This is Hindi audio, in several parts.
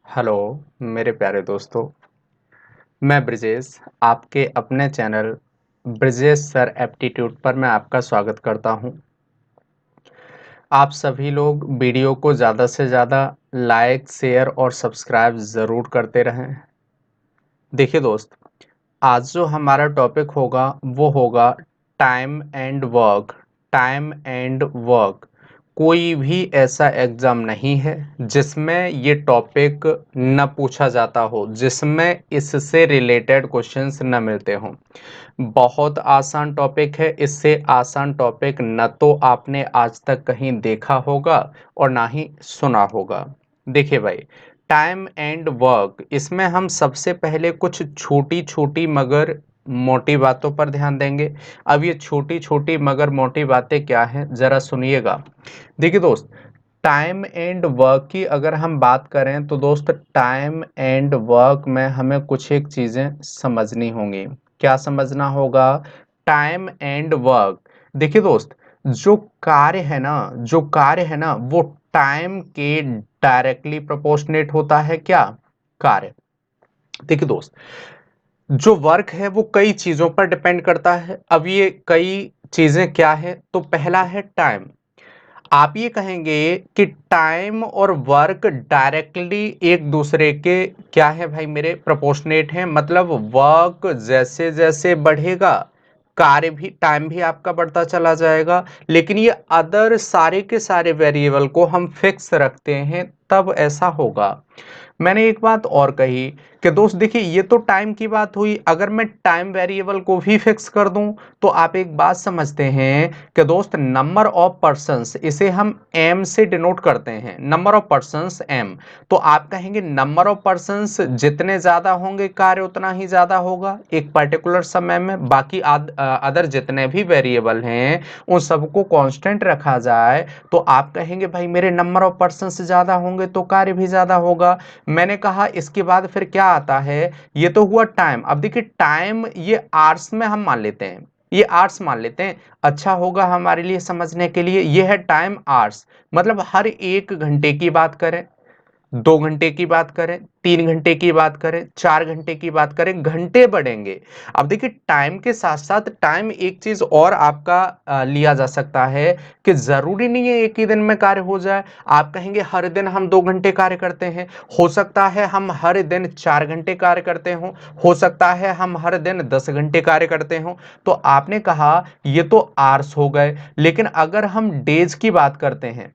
हेलो मेरे प्यारे दोस्तों। मैं ब्रिजेश आपके अपने चैनल ब्रिजेश सर एप्टीट्यूड पर मैं आपका स्वागत करता हूं। आप सभी लोग वीडियो को ज़्यादा से ज़्यादा लाइक शेयर और सब्सक्राइब ज़रूर करते रहें। देखिए दोस्त, आज जो हमारा टॉपिक होगा वो होगा time and work. Time and work, कोई भी ऐसा एग्ज़ाम नहीं है जिसमें ये टॉपिक न पूछा जाता हो, जिसमें इससे रिलेटेड क्वेश्चंस न मिलते हों। बहुत आसान टॉपिक है। इससे आसान टॉपिक न तो आपने आज तक कहीं देखा होगा और ना ही सुना होगा। देखिए भाई, टाइम एंड वर्क, इसमें हम सबसे पहले कुछ छोटी छोटी मगर मोटी बातों पर ध्यान देंगे। अब ये छोटी छोटी मगर मोटी बातें क्या हैं, ज़रा सुनिएगा। देखिए दोस्त, टाइम एंड वर्क की अगर हम बात करें तो दोस्त, टाइम एंड वर्क में हमें कुछ एक चीज़ें समझनी होंगी। क्या समझना होगा? Time and work. देखिए दोस्त, जो कार्य है ना वो टाइम के डायरेक्टली प्रोपोर्शनेट होता है। क्या कार्य? देखिए दोस्त, जो वर्क है वो कई चीज़ों पर डिपेंड करता है। अब ये कई चीज़ें क्या है? तो पहला है टाइम। आप ये कहेंगे कि टाइम और वर्क डायरेक्टली एक दूसरे के क्या है भाई मेरे? प्रोपोर्शनेट हैं। मतलब वर्क जैसे जैसे बढ़ेगा, कार्य भी, टाइम भी आपका बढ़ता चला जाएगा। लेकिन ये अदर सारे के सारे वेरिएबल को हम फिक्स रखते हैं, तब ऐसा होगा। मैंने एक बात और कही कि दोस्त देखिए, ये तो टाइम की बात हुई। अगर मैं टाइम वेरिएबल को भी फिक्स कर दूं तो आप एक बात समझते हैं कि दोस्त, नंबर ऑफ पर्सन्स, इसे हम एम से डिनोट करते हैं। Number of persons M. तो आप कहेंगे नंबर ऑफ पर्सन्स जितने ज्यादा होंगे कार्य उतना ही ज्यादा होगा एक पर्टिकुलर समय में। बाकी अदर जितने भी वेरिएबल हैं उन सबको कांस्टेंट रखा जाए तो आप कहेंगे भाई मेरे नंबर ऑफ पर्सन्स ज्यादा होंगे तो कार्य भी ज्यादा होगा। मैंने कहा इसके बाद फिर क्या आता है? ये तो हुआ टाइम। अब देखिए, टाइम ये आवर्स में हम मान लेते हैं, ये आवर्स मान लेते हैं। अच्छा होगा हमारे लिए समझने के लिए, ये है टाइम आवर्स। मतलब हर 1 घंटे की बात करें, 2 घंटे की बात करें, 3 घंटे की बात करें, 4 घंटे की बात करें, घंटे बढ़ेंगे। अब देखिए, टाइम के साथ साथ टाइम एक चीज और आपका लिया जा सकता है कि जरूरी नहीं है एक ही दिन में कार्य हो जाए। आप कहेंगे हर दिन हम 2 घंटे कार्य करते हैं, हो सकता है हम हर दिन 4 घंटे कार्य करते हो सकता है हम हर दिन 10 घंटे कार्य करते हो। तो आपने कहा ये तो आवर्स हो गए, लेकिन अगर हम डेज की बात करते हैं,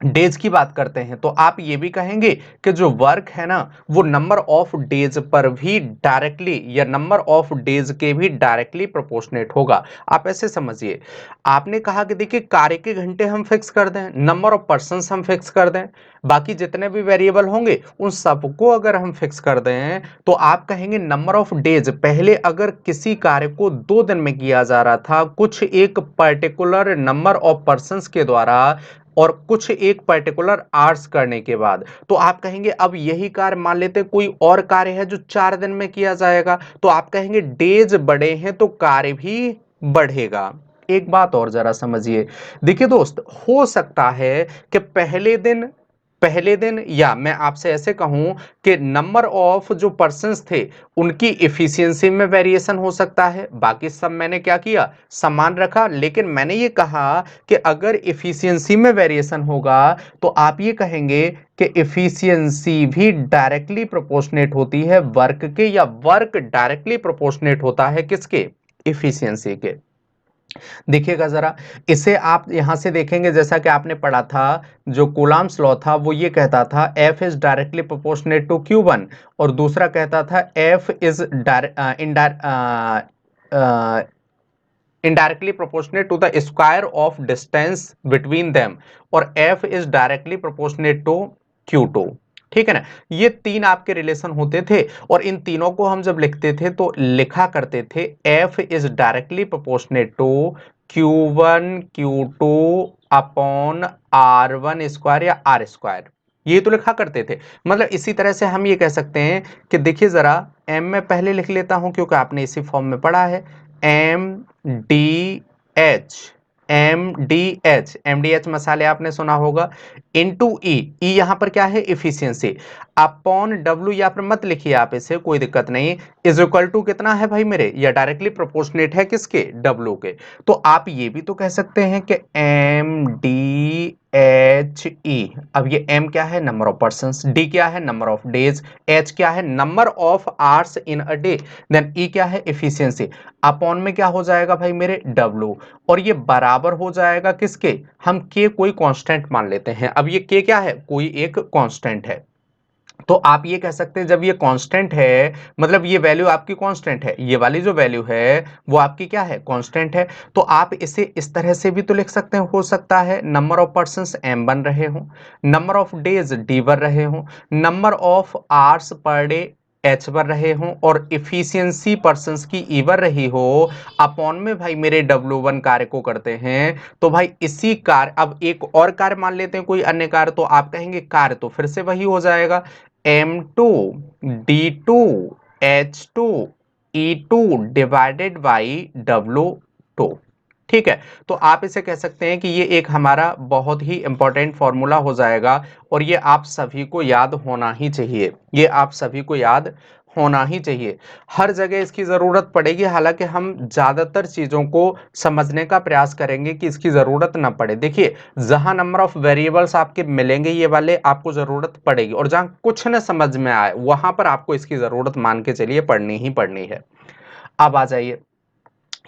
डेज की बात करते हैं तो आप ये भी कहेंगे कि जो वर्क है ना वो नंबर ऑफ डेज पर भी डायरेक्टली, या नंबर ऑफ डेज के भी डायरेक्टली प्रोपोर्शनेट होगा। आप ऐसे समझिए। आपने कहा कि देखिए, कार्य के घंटे हम फिक्स कर दें, नंबर ऑफ पर्सन्स हम फिक्स कर दें, बाकी जितने भी वेरिएबल होंगे उन सबको अगर हम फिक्स कर दें तो आप कहेंगे नंबर ऑफ डेज। पहले अगर किसी कार्य को 2 दिन में किया जा रहा था कुछ एक पर्टिकुलर नंबर ऑफ पर्सन्स के द्वारा और कुछ एक पर्टिकुलर आवर्स करने के बाद, तो आप कहेंगे अब यही कार्य मान लेते हैं कोई और कार्य है जो 4 दिन में किया जाएगा, तो आप कहेंगे डेज बढ़े हैं तो कार्य भी बढ़ेगा। एक बात और जरा समझिए। देखिए दोस्त, हो सकता है कि पहले दिन या मैं आपसे ऐसे कहूं कि नंबर ऑफ जो पर्सन्स थे उनकी इफिशियंसी में वेरिएशन हो सकता है। बाकी सब मैंने क्या किया, समान रखा। लेकिन मैंने ये कहा कि अगर इफिशियंसी में वेरिएशन होगा तो आप ये कहेंगे कि इफिशियंसी भी डायरेक्टली प्रोपोर्शनेट होती है वर्क के, या वर्क डायरेक्टली प्रोपोर्शनेट होता है किसके? इफिशियंसी के। देखिएगा जरा, इसे आप यहां से देखेंगे, जैसा कि आपने पढ़ा था, जो कूलम्ब्स लॉ था वो ये कहता था F is directly proportionate to Q1, और दूसरा कहता था F is indirectly proportionate to the square of distance between them, और F is directly proportionate to Q2। ठीक है ना? ये तीन आपके रिलेशन होते थे, और इन तीनों को हम जब लिखते थे तो लिखा करते थे F is directly proportionate to Q1 Q2 upon R1 square या R स्क्वायर। ये तो लिखा करते थे। मतलब इसी तरह से हम ये कह सकते हैं कि देखिए जरा, M में पहले लिख लेता हूं क्योंकि आपने इसी फॉर्म में पढ़ा है। M D H, M D H मसाले आपने सुना होगा, इनटू ई। ई यहां पर क्या है? इफिशियंसी। अपॉन डब्ल्यू, या फिर मत लिखिए आप इसे, कोई दिक्कत नहीं, इज इक्वल टू कितना है भाई मेरे, ये डायरेक्टली प्रोपोर्शनेट है किसके, डब्ल्यू के। तो आप ये भी तो कह सकते हैं कि एम डी एच ई, अब ये एम क्या है, नंबर ऑफ पर्संस, डी क्या है, नंबर ऑफ डेज, एच क्या है, number of hours in a day, then E क्या है, एफिशिएंसी, अपॉन में क्या हो जाएगा भाई मेरे, डब्ल्यू, और ये बराबर हो जाएगा किसके, हम के कोई कांस्टेंट मान लेते हैं। अब ये के क्या है, कोई एक कांस्टेंट है। तो आप ये कह सकते हैं जब ये कांस्टेंट है, मतलब ये वैल्यू आपकी कांस्टेंट है, ये वाली जो वैल्यू है वो आपकी क्या है, कांस्टेंट है। तो आप इसे इस तरह से भी तो लिख सकते हैं, हो सकता है नंबर ऑफ पर्संस एम बन रहे हो, नंबर ऑफ डेज डी बन रहे हो, number of hours per day H बन रहे हो, और इफिशियंसी पर्संस की ई बन रही हो, अपॉन में भाई मेरे W1 कार्य को करते हैं। तो भाई इसी कार्य, अब एक और कार्य मान लेते हैं, कोई अन्य कार्य, तो आप कहेंगे कार्य तो फिर से वही हो जाएगा, M2 D2 H2 E2 divided by W2। ठीक है, तो आप इसे कह सकते हैं कि ये एक हमारा बहुत ही इंपॉर्टेंट फॉर्मूला हो जाएगा, और ये आप सभी को याद होना ही चाहिए, ये आप सभी को याद होना ही चाहिए। हर जगह इसकी जरूरत पड़ेगी, हालांकि हम ज्यादातर चीजों को समझने का प्रयास करेंगे कि इसकी जरूरत ना पड़े। देखिए, जहां नंबर ऑफ वेरिएबल्स आपके मिलेंगे ये वाले, आपको जरूरत पड़ेगी, और जहां कुछ न समझ में आए वहां पर आपको इसकी जरूरत मान के चलिए पढ़नी ही पढ़नी है। अब आ जाइए,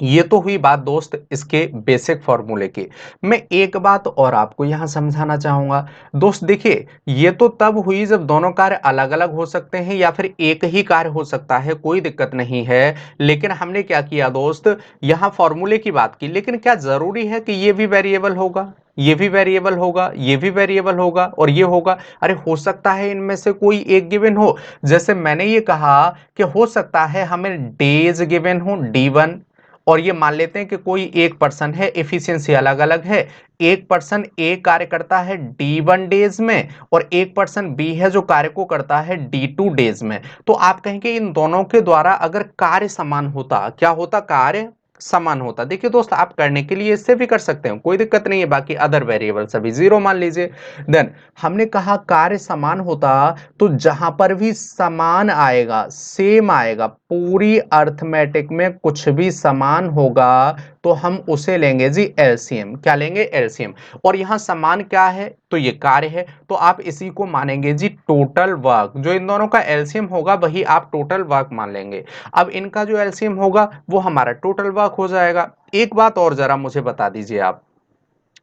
ये तो हुई बात दोस्त इसके बेसिक फॉर्मूले की। मैं एक बात और आपको यहां समझाना चाहूंगा दोस्त। देखिए, ये तो तब हुई जब दोनों कार्य अलग अलग हो सकते हैं, या फिर एक ही कार्य हो सकता है, कोई दिक्कत नहीं है। लेकिन हमने क्या किया दोस्त, यहां फॉर्मूले की बात की, लेकिन क्या जरूरी है कि ये भी वेरिएबल होगा, ये भी वेरिएबल होगा, ये भी वेरिएबल होगा, और ये होगा? अरे हो सकता है इनमें से कोई एक गिवन हो। जैसे मैंने ये कहा कि हो सकता है हमें डेज गिवन हो D1, और ये मान लेते हैं कि कोई एक पर्सन है, एफिशिएंसी अलग अलग है, एक पर्सन ए कार्य करता है D1 डेज में, और एक पर्सन बी है जो कार्य को करता है D2 डेज में। तो आप कहेंगे इन दोनों के द्वारा अगर कार्य समान होता, क्या होता, कार्य समान होता। देखिए दोस्त, आप करने के लिए इससे भी कर सकते हैं, कोई दिक्कत नहीं है, बाकी अदर वेरिएबल सभी जीरो मान लीजिए। देन हमने कहा कार्य समान होता, तो जहां पर भी समान आएगा, सेम आएगा, पूरी अर्थमेटिक में कुछ भी समान होगा तो हम उसे लेंगे जी एलसीएम। क्या लेंगे, एलसीएम। और यहां समान क्या है, तो ये कार्य है, तो आप इसी को मानेंगे जी टोटल वर्क। जो इन दोनों का एलसीएम होगा वही आप टोटल वर्क मान लेंगे। अब इनका जो एलसीएम होगा वो हमारा टोटल वर्क हो जाएगा। एक बात और जरा मुझे बता दीजिए आप,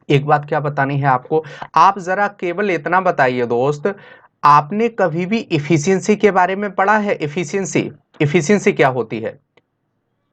एक बात क्या बतानी है आपको, आप जरा केवल इतना बताइए दोस्त, आपने कभी भी इफिशियंसी के बारे में पढ़ा है? इफिशियंसी, इफिशियंसी क्या होती है,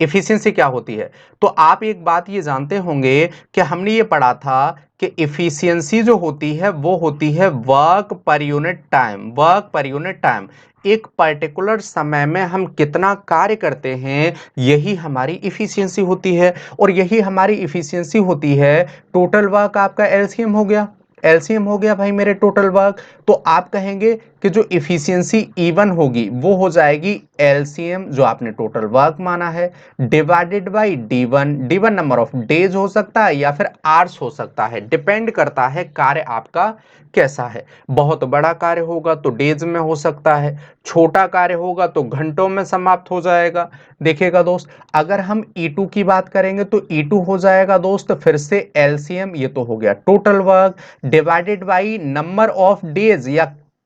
इफिशियंसी क्या होती है? तो आप एक बात ये जानते होंगे कि हमने ये पढ़ा था कि इफिशियंसी जो होती है वो होती है work per unit time, work per unit time. एक पर्टिकुलर समय में हम कितना कार्य करते हैं, यही हमारी इफिशियंसी होती है। और यही हमारी इफिशियंसी होती है, टोटल वर्क आपका एलसीएम हो गया, एलसीएम हो गया भाई मेरे टोटल वर्क। तो आप कहेंगे कि जो इफिशियंसी E1 होगी वो हो जाएगी एलसीएम जो आपने टोटल वर्क माना है, divided by D1। D1 number of days हो सकता है या फिर आवर्स हो सकता है, डिपेंड करता है कार्य आपका कैसा है। बहुत बड़ा कार्य होगा तो डेज में हो सकता है, छोटा कार्य होगा तो घंटों में समाप्त हो जाएगा। देखिएगा दोस्त, अगर हम E2 की बात करेंगे तो E2 हो जाएगा दोस्त फिर से एलसीएम, ये तो हो गया total work, divided by number of days या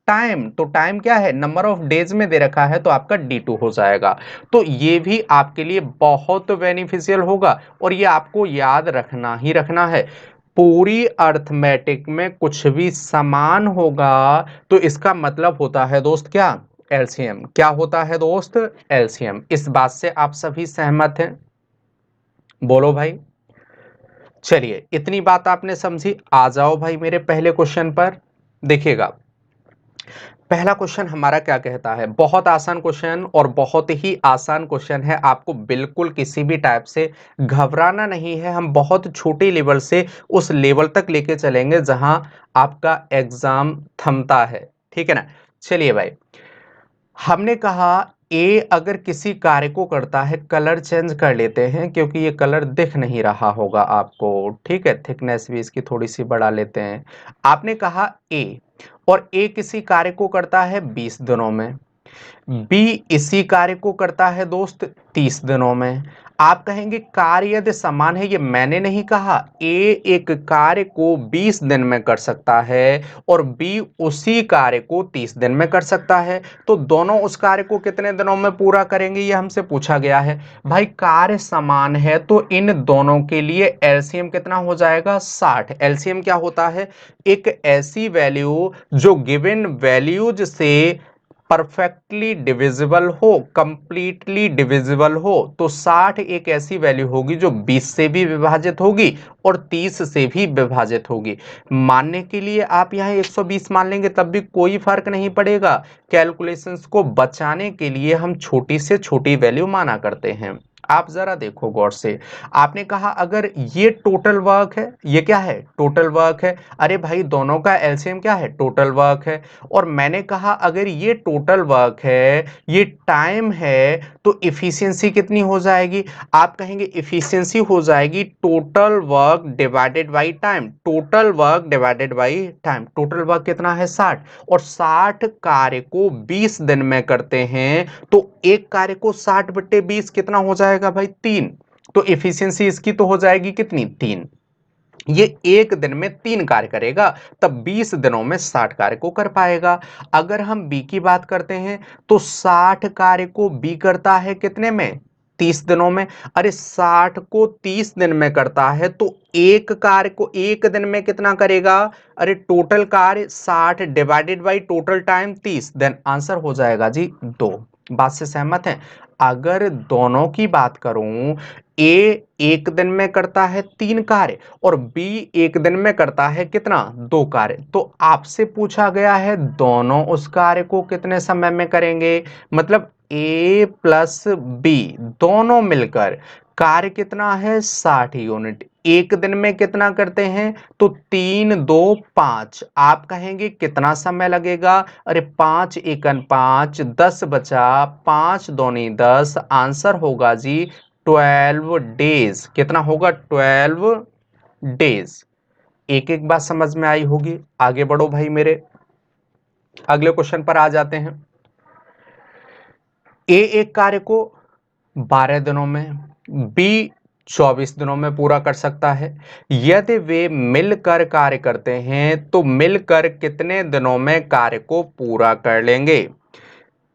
टाइम। तो टाइम क्या है, नंबर ऑफ डेज में दे रखा है, तो आपका D2 हो जाएगा। तो ये भी आपके लिए बहुत बेनिफिशियल होगा, और ये आपको याद रखना ही रखना है। पूरी अर्थमेटिक में कुछ भी समान होगा तो इसका मतलब होता है दोस्त क्या, एलसीएम। क्या होता है दोस्त, एलसीएम। इस बात से आप सभी सहमत हैं? बोलो भाई। चलिए, इतनी बात आपने समझी, आ जाओ भाई मेरे पहले क्वेश्चन पर। देखिएगा, पहला क्वेश्चन हमारा क्या कहता है, बहुत आसान क्वेश्चन, और बहुत ही आसान क्वेश्चन है, आपको बिल्कुल किसी भी टाइप से घबराना नहीं है। हम बहुत छोटे लेवल से उस लेवल तक लेके चलेंगे जहां आपका एग्जाम थमता है, ठीक है ना। चलिए भाई, हमने कहा ए अगर किसी कार्य को करता है, कलर चेंज कर लेते हैं क्योंकि ये कलर दिख नहीं रहा होगा आपको, ठीक है, थिकनेस भी इसकी थोड़ी सी बढ़ा लेते हैं। आपने कहा ए और ए किसी कार्य को करता है 20 दिनों में, बी इसी कार्य को करता है दोस्त 30 दिनों में। आप कहेंगे कार्य यदि समान है, ये मैंने नहीं कहा। ए एक कार्य को 20 दिन में कर सकता है और बी उसी कार्य को 30 दिन में कर सकता है, तो दोनों उस कार्य को कितने दिनों में पूरा करेंगे, ये हमसे पूछा गया है। भाई कार्य समान है तो इन दोनों के लिए एलसीएम कितना हो जाएगा, 60। एलसीएम क्या होता है, एक ऐसी वैल्यू जो गिवन वैल्यूज से परफेक्टली डिविजिबल हो, कंप्लीटली डिविजिबल हो, तो 60 एक ऐसी वैल्यू होगी जो 20 से भी विभाजित होगी और 30 से भी विभाजित होगी। मानने के लिए आप यहाँ 120 मान लेंगे तब भी कोई फर्क नहीं पड़ेगा। कैलकुलेशंस को बचाने के लिए हम छोटी से छोटी वैल्यू माना करते हैं। आप जरा देखो गौर से, आपने कहा अगर ये टोटल वर्क है, ये क्या है, टोटल वर्क है। अरे भाई दोनों का एलसीएम क्या है, टोटल वर्क है। और मैंने कहा अगर ये टोटल वर्क है, ये टाइम है, तो इफिशियंसी कितनी हो जाएगी। आप कहेंगे इफिशियंसी हो जाएगी total work divided by time, total work divided by time. Total work कितना है, 60, और 60 कार्य को 20 दिन में करते हैं, तो एक कार्य को 60/20 कितना हो जाएगा भाई, 3। तो इफिशियंसी इसकी तो हो जाएगी कितनी, 3। ये एक दिन में 3 कार्य करेगा, तब 20 दिनों में 60 कार्य को कर पाएगा। अगर हम बी की बात करते हैं तो 60 कार्य को बी करता है कितने में, 30 दिनों में। अरे 60 को 30 दिन में करता है तो एक कार्य को एक दिन में कितना करेगा, अरे टोटल कार्य 60 divided by total time 30, then answer हो जाएगा जी 2। बात से सहमत हैं। अगर दोनों की बात करूं, ए एक दिन में करता है 3 कार्य और बी एक दिन में करता है कितना, 2 कार्य, तो आपसे पूछा गया है दोनों उस कार्य को कितने समय में करेंगे। मतलब ए प्लस बी दोनों मिलकर कार्य कितना है, 60 यूनिट। एक दिन में कितना करते हैं, तो 3 2 5। आप कहेंगे कितना समय लगेगा, अरे 5 एकन 5, 10 बचा, 5 दूनी 10, आंसर होगा जी 12 डेज। कितना होगा, 12 डेज। एक एक बात समझ में आई होगी। आगे बढ़ो भाई मेरे, अगले क्वेश्चन पर आ जाते हैं। ए एक कार्य को 12 दिनों में, बी 24 दिनों में पूरा कर सकता है। यदि वे मिलकर कार्य करते हैं तो मिलकर कितने दिनों में कार्य को पूरा कर लेंगे।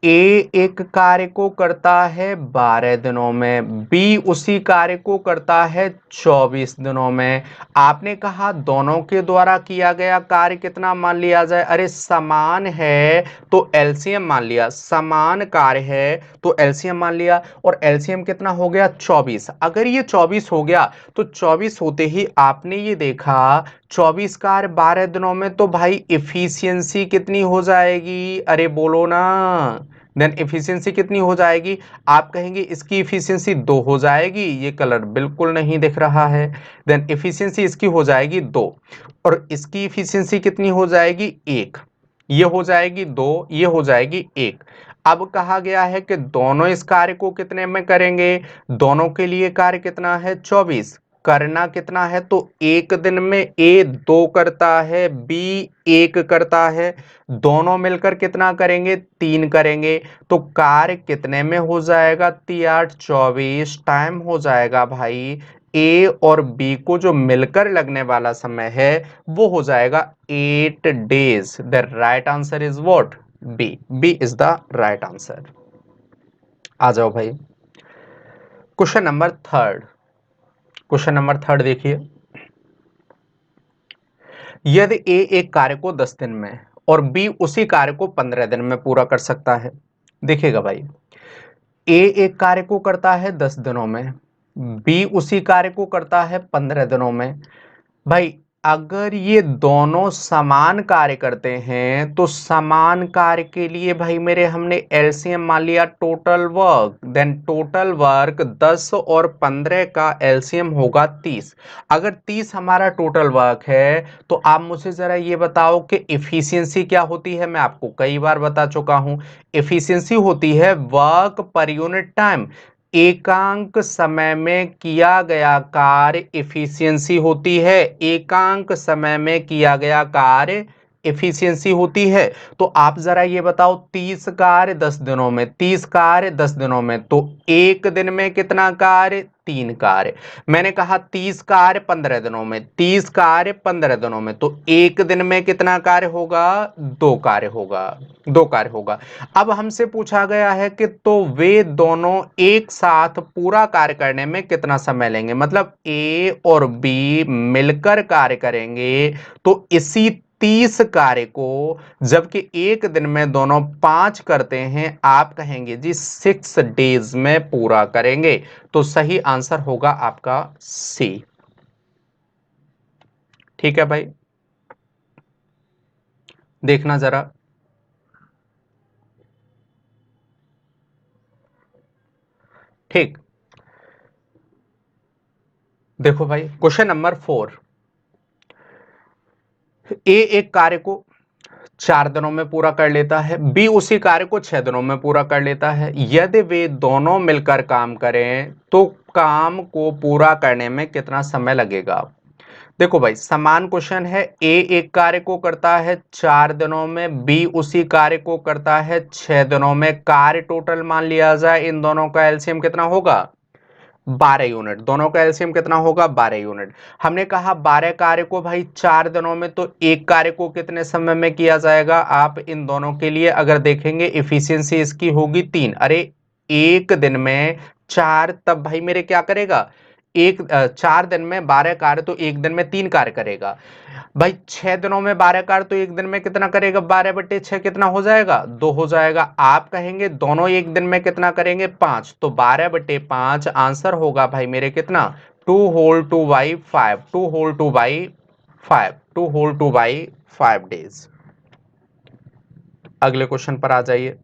ए एक कार्य को करता है 12 दिनों में, बी उसी कार्य को करता है 24 दिनों में। आपने कहा दोनों के द्वारा किया गया कार्य कितना मान लिया जाए, अरे समान है तो एलसीएम मान लिया, समान कार्य है तो एलसीएम मान लिया, और एलसीएम कितना हो गया, 24। अगर ये 24 हो गया तो 24 होते ही आपने ये देखा 24 कार्य 12 दिनों में, तो भाई इफिशियंसी कितनी हो जाएगी, अरे बोलो ना। देन इफिशियंसी कितनी हो जाएगी, आप कहेंगे इसकी इफिशियंसी 2 हो जाएगी, ये कलर बिल्कुल नहीं दिख रहा है। देन इफिशियंसी इसकी हो जाएगी 2 और इसकी इफिशियंसी कितनी हो जाएगी, 1। ये हो जाएगी 2, ये हो जाएगी 1। अब कहा गया है कि दोनों इस कार्य को कितने में करेंगे, दोनों के लिए कार्य कितना है, 24। करना कितना है, तो एक दिन में ए 2 करता है, बी 1 करता है, दोनों मिलकर कितना करेंगे, 3 करेंगे, तो कार्य कितने में हो जाएगा, 3 24 टाइम हो जाएगा भाई ए और बी को जो मिलकर लगने वाला समय है वो हो जाएगा 8 days. The right answer is what, B. B is the right answer. आ जाओ भाई question number third. Question number third देखिए, यदि ए एक कार्य को 10 दिन में और बी उसी कार्य को 15 दिन में पूरा कर सकता है। देखिएगा भाई, ए एक कार्य को करता है 10 दिनों में, बी उसी कार्य को करता है 15 दिनों में। भाई अगर ये दोनों समान कार्य करते हैं तो समान कार्य के लिए भाई मेरे हमने एलसीएम मान लिया total work, then total work 10 और 15 का एलसीएम होगा 30। अगर 30 हमारा टोटल वर्क है तो आप मुझे जरा ये बताओ कि इफिशियंसी क्या होती है। मैं आपको कई बार बता चुका हूं, इफिशियंसी होती है वर्क पर यूनिट टाइम, एकांक समय में किया गया कार्य इफिशियंसी होती है। एकांक समय में किया गया कार्य एफिशिएंसी होती है। तो आप जरा ये बताओ, 30 कार्य 10 दिनों में, 30 कार्य 10 दिनों में, तो एक दिन में कितना कार्य? 3 कार्य। मैंने कहा 30 कार्य 15 दिनों में, 30 कार्य 15 दिनों में, तो एक दिन में कितना कार्य होगा? 2 कार्य होगा, 2 कार्य होगा। अब हमसे पूछा गया है कि तो वे दोनों एक साथ पूरा कार्य करने में कितना समय लेंगे, मतलब ए और बी मिलकर कार्य करेंगे, तो इसी 30 कार्य को जबकि एक दिन में दोनों 5 करते हैं, आप कहेंगे जी 6 डेज में पूरा करेंगे। तो सही आंसर होगा आपका सी। ठीक है भाई, देखना जरा। ठीक, देखो भाई, क्वेश्चन नंबर 4। ए एक कार्य को 4 दिनों में पूरा कर लेता है, बी उसी कार्य को 6 दिनों में पूरा कर लेता है। यदि वे दोनों मिलकर काम करें तो काम को पूरा करने में कितना समय लगेगा? देखो भाई, समान क्वेश्चन है। ए एक कार्य को करता है 4 दिनों में, बी उसी कार्य को करता है 6 दिनों में। कार्य टोटल मान लिया जाए, इन दोनों का एलसीएम कितना होगा? 12 यूनिट। दोनों का एलसीएम कितना होगा? 12 यूनिट। हमने कहा 12 कार्य को भाई 4 दिनों में, तो एक कार्य को कितने समय में किया जाएगा? आप इन दोनों के लिए अगर देखेंगे, इफिशियंसी इसकी होगी 3। अरे एक दिन में 4, तब भाई मेरे क्या करेगा? 4 दिन में 12 कार्य, तो एक दिन में 3 कार्य करेगा। भाई 6 दिनों में 12 कार्य, तो एक दिन में कितना करेगा? 12/6 कितना हो जाएगा? 2 हो जाएगा। आप कहेंगे दोनों एक दिन में कितना करेंगे? 5। तो 12/5 आंसर होगा भाई मेरे कितना? 2 होल 2/5, 2 होल 2/5, 2 होल 2/5 डेज। अगले क्वेश्चन पर आ जाइए।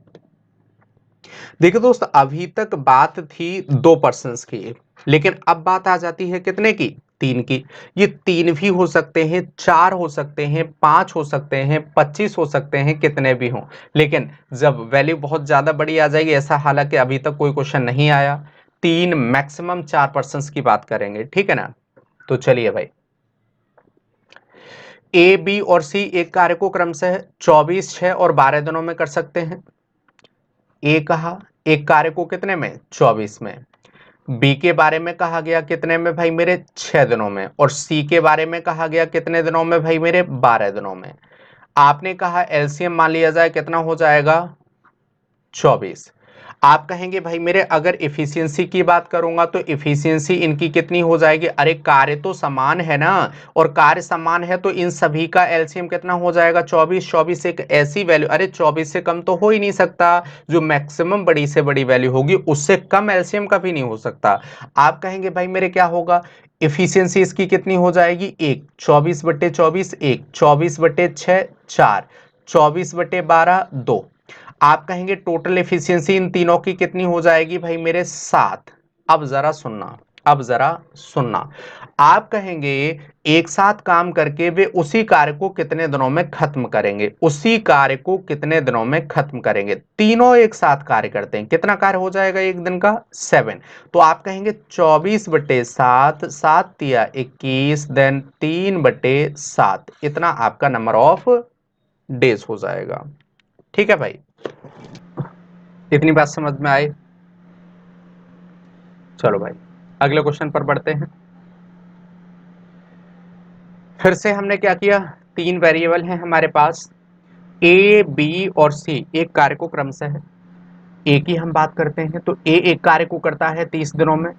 देखिए दोस्त, अभी तक बात थी 2 पर्सन्स की, लेकिन अब बात आ जाती है कितने की? 3 की। ये 3 भी हो सकते हैं, 4 हो सकते हैं, 5 हो सकते हैं, 25 हो सकते हैं, कितने भी हों। लेकिन जब वैल्यू बहुत ज्यादा बड़ी आ जाएगी, ऐसा हालांकि अभी तक कोई क्वेश्चन नहीं आया, 3 मैक्सिमम 4 पर्सन्स की बात करेंगे, ठीक है ना? तो चलिए भाई, ए बी और सी एक कार्य को क्रमशः 24, 6 और 12 दिनों में कर सकते हैं। ए कहा एक कार्य को कितने में? 24 में। बी के बारे में कहा गया कितने में भाई मेरे? 6 दिनों में। और सी के बारे में कहा गया कितने दिनों में भाई मेरे? 12 दिनों में। आपने कहा एलसीएम मान लिया जाए, कितना हो जाएगा? 24। आप कहेंगे भाई मेरे, अगर इफिशियंसी की बात करूंगा तो इफिशियंसी इनकी कितनी हो जाएगी? अरे कार्य तो समान है ना, और कार्य समान है तो इन सभी का एलसीएम कितना हो जाएगा? 24। 24 एक ऐसी वैल्यू, अरे 24 से कम तो हो ही नहीं सकता। जो मैक्सिमम बड़ी से बड़ी वैल्यू होगी, उससे कम एलसीएम कभी नहीं हो सकता। आप कहेंगे भाई मेरे क्या होगा? इफिशियंसी इसकी कितनी हो जाएगी? 1। 24/24 1, 24/6 4, 24/12 2। आप कहेंगे टोटल एफिशिएंसी इन तीनों की कितनी हो जाएगी भाई मेरे? 7। अब जरा सुनना, अब जरा सुनना। आप कहेंगे एक साथ काम करके वे उसी कार्य को कितने दिनों में खत्म करेंगे? उसी कार्य को कितने दिनों में खत्म करेंगे? तीनों एक साथ कार्य करते हैं, कितना कार्य हो जाएगा एक दिन का? 7। तो आप कहेंगे 24/7, 7×3 = 21, देन 3/7, इतना आपका नंबर ऑफ डेज हो जाएगा। ठीक है भाई, इतनी बात समझ में आई? चलो भाई, अगले क्वेश्चन पर बढ़ते हैं। फिर से हमने क्या किया? 3 वेरिएबल हैं हमारे पास, ए बी और सी एक कार्य को क्रमशः, ए की हम बात करते हैं तो ए एक कार्य को करता है 30 दिनों में,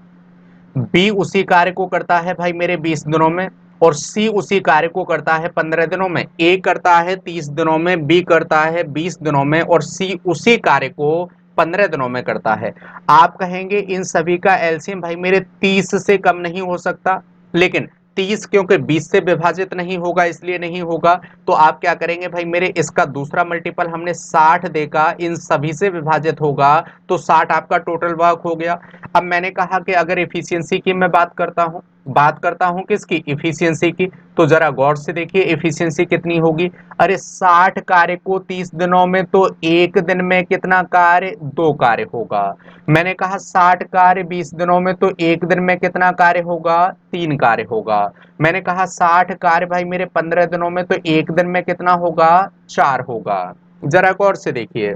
बी उसी कार्य को करता है भाई मेरे 20 दिनों में, और सी उसी कार्य को करता है 15 दिनों में। ए करता है 30 दिनों में, बी करता है 20 दिनों में, और सी उसी कार्य को 15 दिनों में करता है। आप कहेंगे इन सभी का एलसीएम भाई मेरे 30 से कम नहीं हो सकता, लेकिन 30 क्योंकि 20 से विभाजित नहीं होगा इसलिए नहीं होगा। तो आप क्या करेंगे भाई मेरे, इसका दूसरा मल्टीपल हमने 60 देखा, इन सभी से विभाजित होगा, तो 60 आपका टोटल वर्क हो गया। अब मैंने कहा कि अगर एफिशिएंसी की मैं बात करता हूं, बात करता हूं किसकी, इफिशियंसी की। तो जरा गौर से देखिए इफिशियंसी कितनी होगी। अरे 60 कार्य को 30 दिनों में, तो एक दिन में कितना कार्य, 2 कार्य होगा। मैंने कहा 60 कार्य 20 दिनों में, तो एक दिन में कितना कार्य होगा, 3 कार्य होगा। मैंने कहा 60 कार्य भाई मेरे 15 दिनों में, तो एक दिन में कितना होगा, 4 होगा। जरा गौर से देखिए,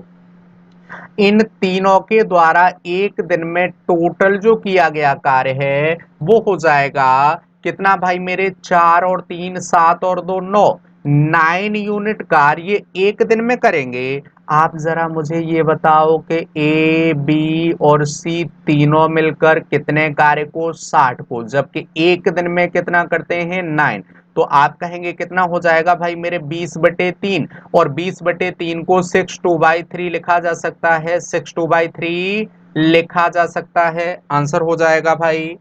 इन तीनों के द्वारा एक दिन में टोटल जो किया गया कार्य है वो हो जाएगा कितना भाई मेरे, 4 और 3 7 और 2 9, 9 यूनिट कार्य एक दिन में करेंगे। आप जरा मुझे ये बताओ कि ए बी और सी तीनों मिलकर कितने कार्य को, 60 को, जबकि एक दिन में कितना करते हैं, 9। तो आप कहेंगे कितना हो जाएगा भाई मेरे, 20/3। और 20/3 को 6/2/3 लिखा जा सकता है, 6/2/3 लिखा जा सकता है। आंसर हो जाएगा भाई।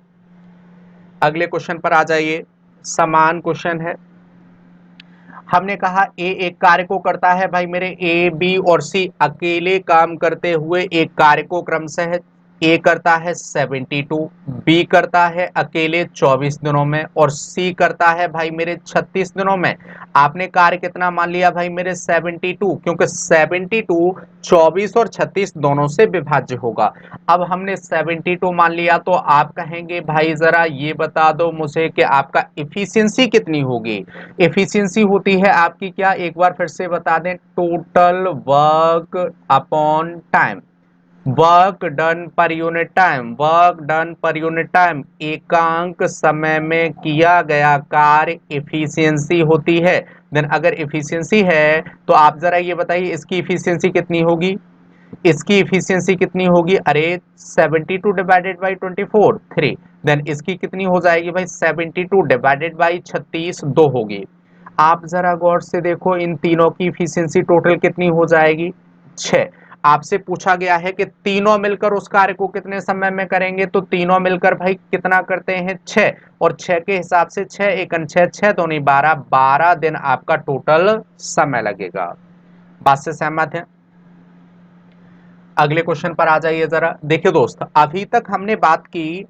अगले क्वेश्चन पर आ जाइए, समान क्वेश्चन है। हमने कहा ए एक कार्य को करता है भाई मेरे, ए बी और सी अकेले काम करते हुए एक कार्य को क्रमशः ए करता है 72, बी करता है अकेले 24 दिनों में, और सी करता है भाई मेरे 36 दिनों में। आपने कार्य कितना मान लिया भाई मेरे, 72, क्योंकि 72 24 और 36 दोनों से विभाज्य होगा। अब हमने 72 मान लिया, तो आप कहेंगे भाई जरा ये बता दो मुझे कि आपका इफिशियंसी कितनी होगी। एफिशिएंसी होती है आपकी क्या, एक बार फिर से बता दें, total work upon time, work done per unit time, work done per unit time, एकांक समय में किया गया कार्य एफिशिएंसी होती है। देन अगर एफिशिएंसी है तो आप जरा ये बताइए इसकी एफिशिएंसी कितनी होगी, इसकी इफिशियंसी कितनी होगी, अरे 72 डिवाइडेड बाई 24 3। देन इसकी कितनी हो जाएगी भाई, 72 डिवाइडेड बाई 36 2 होगी। आप जरा गौर से देखो इन तीनों की इफिशियंसी टोटल कितनी हो जाएगी, 6। आपसे पूछा गया है कि तीनों मिलकर उस कार्य को कितने समय में करेंगे, तो तीनों मिलकर भाई कितना करते हैं, 6। और 6 के हिसाब से 6 एकन 6 6 दूनी 12, 12 दिन आपका टोटल समय लगेगा। बात से सहमत है। अगले क्वेश्चन पर आ जाइए जरा। देखिए दोस्त, अभी तक हमने बात की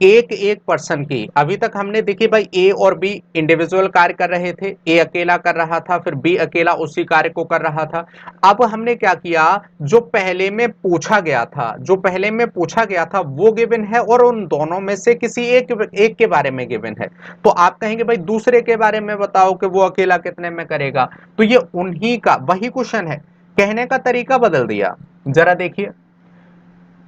एक एक पर्सन की। अभी तक हमने देखिए भाई ए और बी इंडिविजुअल कार्य कर रहे थे, ए अकेला कर रहा था, फिर बी अकेला उसी कार्य को कर रहा था। अब हमने क्या किया, जो पहले में पूछा गया था, जो पहले में पूछा गया था वो गिवन है, और उन दोनों में से किसी एक के बारे में गिवन है। तो आप कहेंगे भाई दूसरे के बारे में बताओ कि वो अकेला कितने में करेगा। तो ये उन्हीं का वही क्वेश्चन है, कहने का तरीका बदल दिया। जरा देखिए,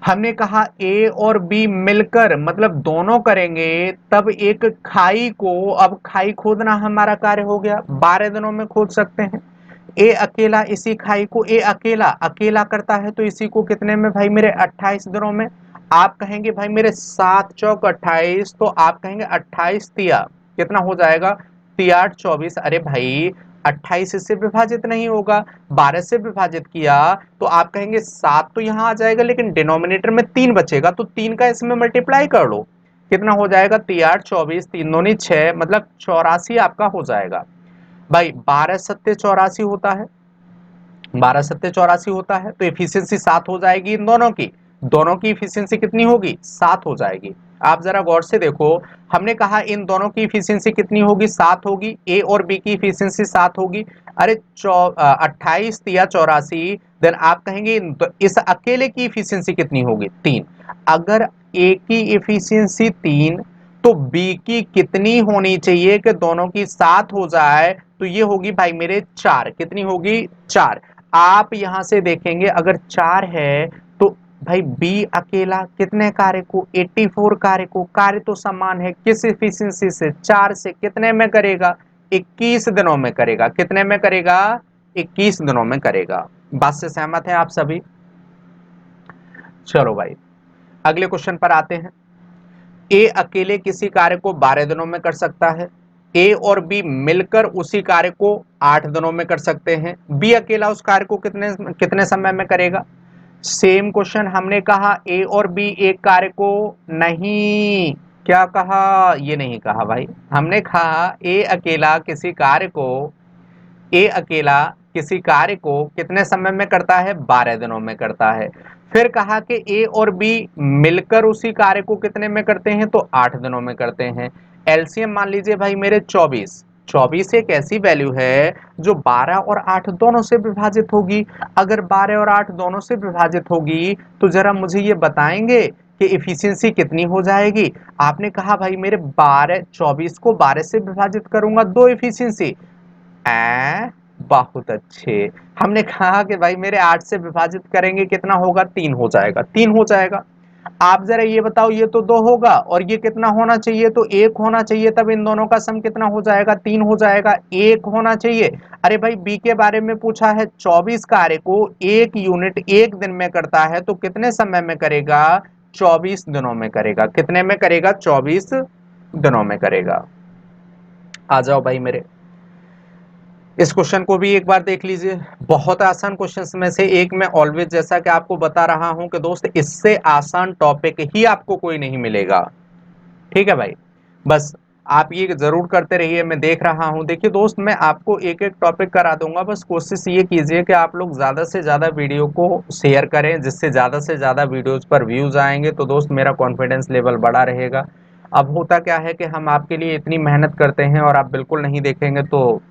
हमने कहा ए और बी मिलकर मतलब दोनों करेंगे तब एक खाई को, अब खाई खोदना हमारा कार्य हो गया, 12 दिनों में खोद सकते हैं। ए अकेला इसी खाई को, ए अकेला अकेला करता है तो इसी को कितने में भाई मेरे, 28 दिनों में। आप कहेंगे भाई मेरे 7 चौक 28, तो आप कहेंगे 28 तिया कितना हो जाएगा, तिया 24। अरे भाई 28 इससे विभाजित नहीं होगा, 12 से विभाजित किया तो आप कहेंगे 7 तो यहां आ जाएगा, लेकिन डिनोमिनेटर में 3 बचेगा, तो 3 का इसमें मल्टीप्लाई कर लो, कितना हो जाएगा, तिया 24 3 दूनी 6, मतलब 84 आपका हो जाएगा। भाई 12 सत्ते 84 होता है, 12 सत्ते 84 होता है, तो एफिशिएंसी 7 हो जाएगी इन दोनों की। दोनों की एफिशिएंसी कितनी होगी, 7 हो जाएगी। आप जरा गौर से देखो, हमने कहा इन दोनों की एफिशिएंसी कितनी होगी, 7 होगी, ए और बी की एफिशिएंसी 7 होगी। अरे 28 तिया 84। देन आप कहेंगे इस अकेले की एफिशिएंसी कितनी होगी, 3। अगर ए की एफिशिएंसी 3, तो बी की कितनी होनी चाहिए कि दोनों की 7 हो जाए, तो ये होगी भाई मेरे 4। कितनी होगी, 4। आप यहां से देखेंगे अगर 4 है तो भाई बी अकेला कितने कार्य को, 84 कार्य को, कार्य तो समान है, किस एफिशिएंसी से, 4 से, कितने में करेगा, 21 दिनों में करेगा। कितने में करेगा, 21 दिनों में करेगा। बात से सहमत है आप सभी। चलो भाई अगले क्वेश्चन पर आते हैं। ए अकेले किसी कार्य को 12 दिनों में कर सकता है, ए और बी मिलकर उसी कार्य को 8 दिनों में कर सकते हैं, बी अकेला उस कार्य को कितने कितने समय में करेगा। सेम क्वेश्चन, हमने कहा ए और बी एक कार्य को, नहीं, क्या कहा, ये नहीं कहा भाई, हमने कहा ए अकेला किसी कार्य को, ए अकेला किसी कार्य को कितने समय में करता है, 12 दिनों में करता है। फिर कहा कि ए और बी मिलकर उसी कार्य को कितने में करते हैं, तो 8 दिनों में करते हैं। एलसीएम मान लीजिए भाई मेरे 24। 24 एक ऐसी वैल्यू है जो 12 और 8 दोनों से विभाजित होगी। अगर 12 और 8 दोनों से विभाजित होगी तो जरा मुझे ये बताएंगे कि इफिशियंसी कितनी हो जाएगी। आपने कहा भाई मेरे 24 को 12 से विभाजित करूंगा, 2 इफिशियंसी। बहुत अच्छे। हमने कहा कि भाई मेरे 8 से विभाजित करेंगे कितना होगा, 3 हो जाएगा, 3 हो जाएगा। आप जरा ये बताओ, ये तो 2 होगा और ये कितना होना चाहिए, तो 1 होना चाहिए, तब इन दोनों का सम कितना हो जाएगा, 3 हो जाएगा, 1 होना चाहिए। अरे भाई बी के बारे में पूछा है, 24 कार्य को 1 यूनिट 1 दिन में करता है तो कितने समय में करेगा, 24 दिनों में करेगा। कितने में करेगा, 24 दिनों में करेगा। आ जाओ भाई मेरे, इस क्वेश्चन को भी एक बार देख लीजिए। बहुत आसान क्वेश्चंस में से एक, मैं ऑलवेज जैसा कि आपको बता रहा हूं कि दोस्त इससे आसान टॉपिक ही आपको कोई नहीं मिलेगा। ठीक है भाई, बस आप ये जरूर करते रहिए, मैं देख रहा हूं। देखिए दोस्त, मैं आपको एक एक टॉपिक करा दूंगा, बस कोशिश ये कीजिए कि आप लोग ज्यादा से ज्यादा वीडियो को शेयर करें, जिससे ज्यादा से ज्यादा वीडियोज पर व्यूज आएंगे तो दोस्त मेरा कॉन्फिडेंस लेवल बढ़ा रहेगा। अब होता क्या है कि हम आपके लिए इतनी मेहनत करते हैं और आप बिल्कुल नहीं देखेंगे तो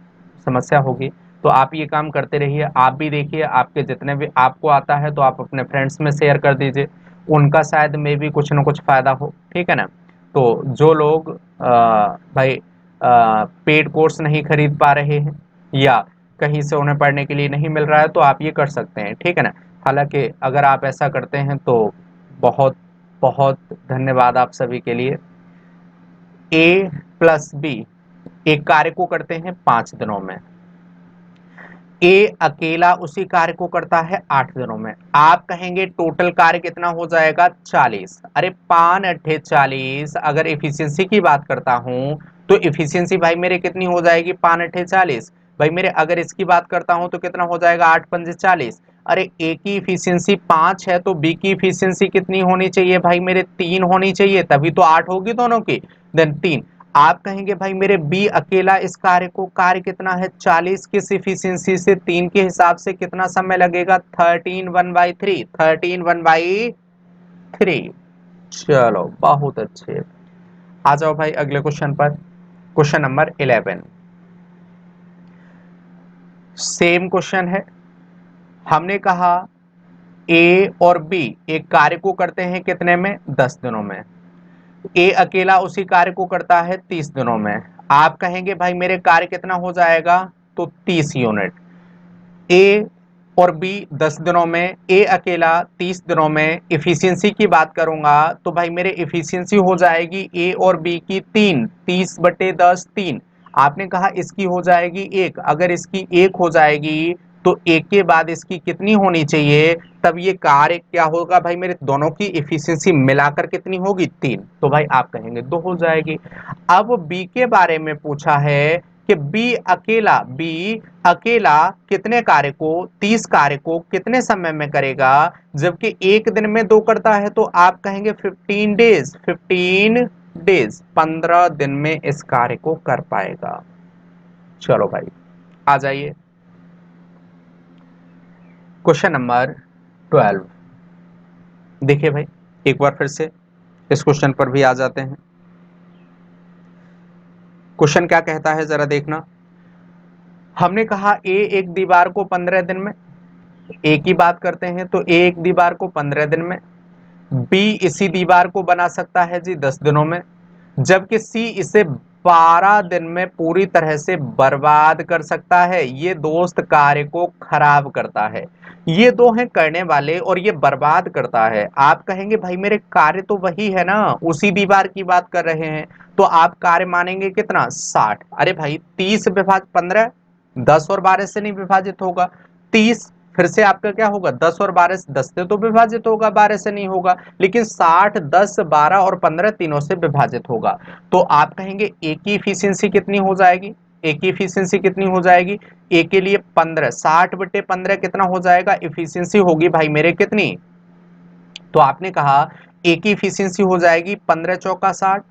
समस्या होगी। तो आप ये काम करते रहिए, आप भी देखिए, आपके जितने भी आपको आता है तो आप अपने फ्रेंड्स में शेयर कर दीजिए, उनका शायद में भी कुछ ना कुछ फायदा हो। ठीक है ना। तो जो लोग भाई पेड कोर्स नहीं खरीद पा रहे हैं या कहीं से उन्हें पढ़ने के लिए नहीं मिल रहा है तो आप ये कर सकते हैं। ठीक है ना। हालांकि अगर आप ऐसा करते हैं तो बहुत बहुत धन्यवाद आप सभी के लिए। ए प्लस बी एक कार्य को करते हैं 5 दिनों में, ए अकेला उसी कार्य को करता है 8 दिनों में। आप कहेंगे टोटल कार्य कितना हो जाएगा, 40। अरे 5 अट्ठे 40। अगर एफिशिएंसी की बात करता हूं तो एफिशिएंसी भाई मेरे कितनी हो जाएगी, 5 अट्ठे 40। भाई मेरे अगर इसकी बात करता हूं तो कितना हो जाएगा, 8 पंजे 40। अरे ए की इफिशियंसी 5 है तो बी की इफिशियंसी कितनी होनी चाहिए, भाई मेरे 3 होनी चाहिए, तभी तो 8 होगी दोनों की। देन 3। आप कहेंगे भाई मेरे बी अकेला इस कार्य को, कार्य कितना है 40, किस इफिशियंसी से, 3 के हिसाब से कितना समय लगेगा, 13/3। 13/3। चलो बहुत अच्छे। आ जाओ भाई अगले क्वेश्चन पर। क्वेश्चन नंबर 11, सेम क्वेश्चन है। हमने कहा ए और बी एक कार्य को करते हैं कितने में, 10 दिनों में। ए अकेला उसी कार्य को करता है 30 दिनों में। आप कहेंगे भाई मेरे कार्य कितना हो जाएगा, तो 30 यूनिट। ए और बी 10 दिनों में, ए अकेला 30 दिनों में। इफिशियंसी की बात करूंगा तो भाई मेरे इफिशियंसी हो जाएगी ए और बी की 3, 30/10 3। आपने कहा इसकी हो जाएगी 1। अगर इसकी 1 हो जाएगी तो एक के बाद इसकी कितनी होनी चाहिए, तब ये कार्य क्या होगा, भाई मेरे दोनों की इफिशियंसी मिलाकर कितनी होगी, 3। तो भाई आप कहेंगे 2 हो जाएगी। अब बी के बारे में पूछा है कि बी अकेला कितने कार्य को, 30 कार्य को कितने समय में करेगा, जबकि एक दिन में 2 करता है। तो आप कहेंगे 15 डेज। 15 डेज 15 दिन में इस कार्य को कर पाएगा। चलो भाई आ जाइए, क्वेश्चन नंबर 12। देखिए भाई एक बार फिर से इस क्वेश्चन पर भी आ जाते हैं। क्वेश्चन क्या कहता है जरा देखना। हमने कहा ए एक दीवार को 15 दिन में, ए की बात करते हैं तो ए एक दीवार को 15 दिन में, बी इसी दीवार को बना सकता है जी 10 दिनों में, जबकि सी इसे 12 दिन में पूरी तरह से बर्बाद कर सकता है। ये दोस्त कार्य को खराब करता है। ये दो हैं करने वाले और ये बर्बाद करता है। आप कहेंगे भाई मेरे कार्य तो वही है ना, उसी दीवार की बात कर रहे हैं, तो आप कार्य मानेंगे कितना, 60। अरे भाई 30/15, 10 और 12 से नहीं विभाजित होगा। 30 फिर से आपका क्या होगा, 10 और 12 10 से तो विभाजित होगा, 12 से नहीं होगा। लेकिन 60 10 12 और 15 तीनों से विभाजित होगा। तो आप कहेंगे ए की इफिशियंसी कितनी हो जाएगी, ए की इफिशियंसी कितनी हो जाएगी, ए के लिए 15, 60/15 कितना हो जाएगा, इफिशियंसी होगी भाई मेरे कितनी, तो आपने कहा ए की इफिशियंसी हो जाएगी 15 चौका 60।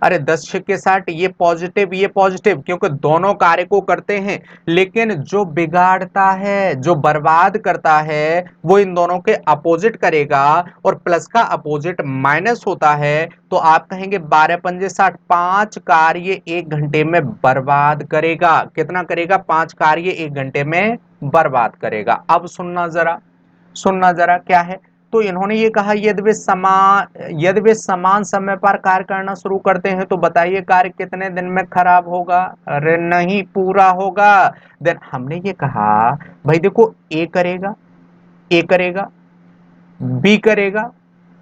अरे 10 छक्के 60, ये पॉजिटिव, क्योंकि दोनों कार्य को करते हैं, लेकिन जो बिगाड़ता है, जो बर्बाद करता है, वो इन दोनों के अपोजिट करेगा, और प्लस का अपोजिट माइनस होता है। तो आप कहेंगे 12 पंजे 60, 5 कार्य 1 घंटे में बर्बाद करेगा। कितना करेगा? 5 कार्य 1 घंटे में बर्बाद करेगा। अब सुनना जरा क्या है। तो इन्होंने ये कहा यदि वे समान समय पर कार्य करना शुरू करते हैं तो बताइए कार्य कितने दिन में खराब होगा? अरे नहीं, पूरा होगा। देन हमने ये कहा भाई देखो, ए करेगा, बी करेगा,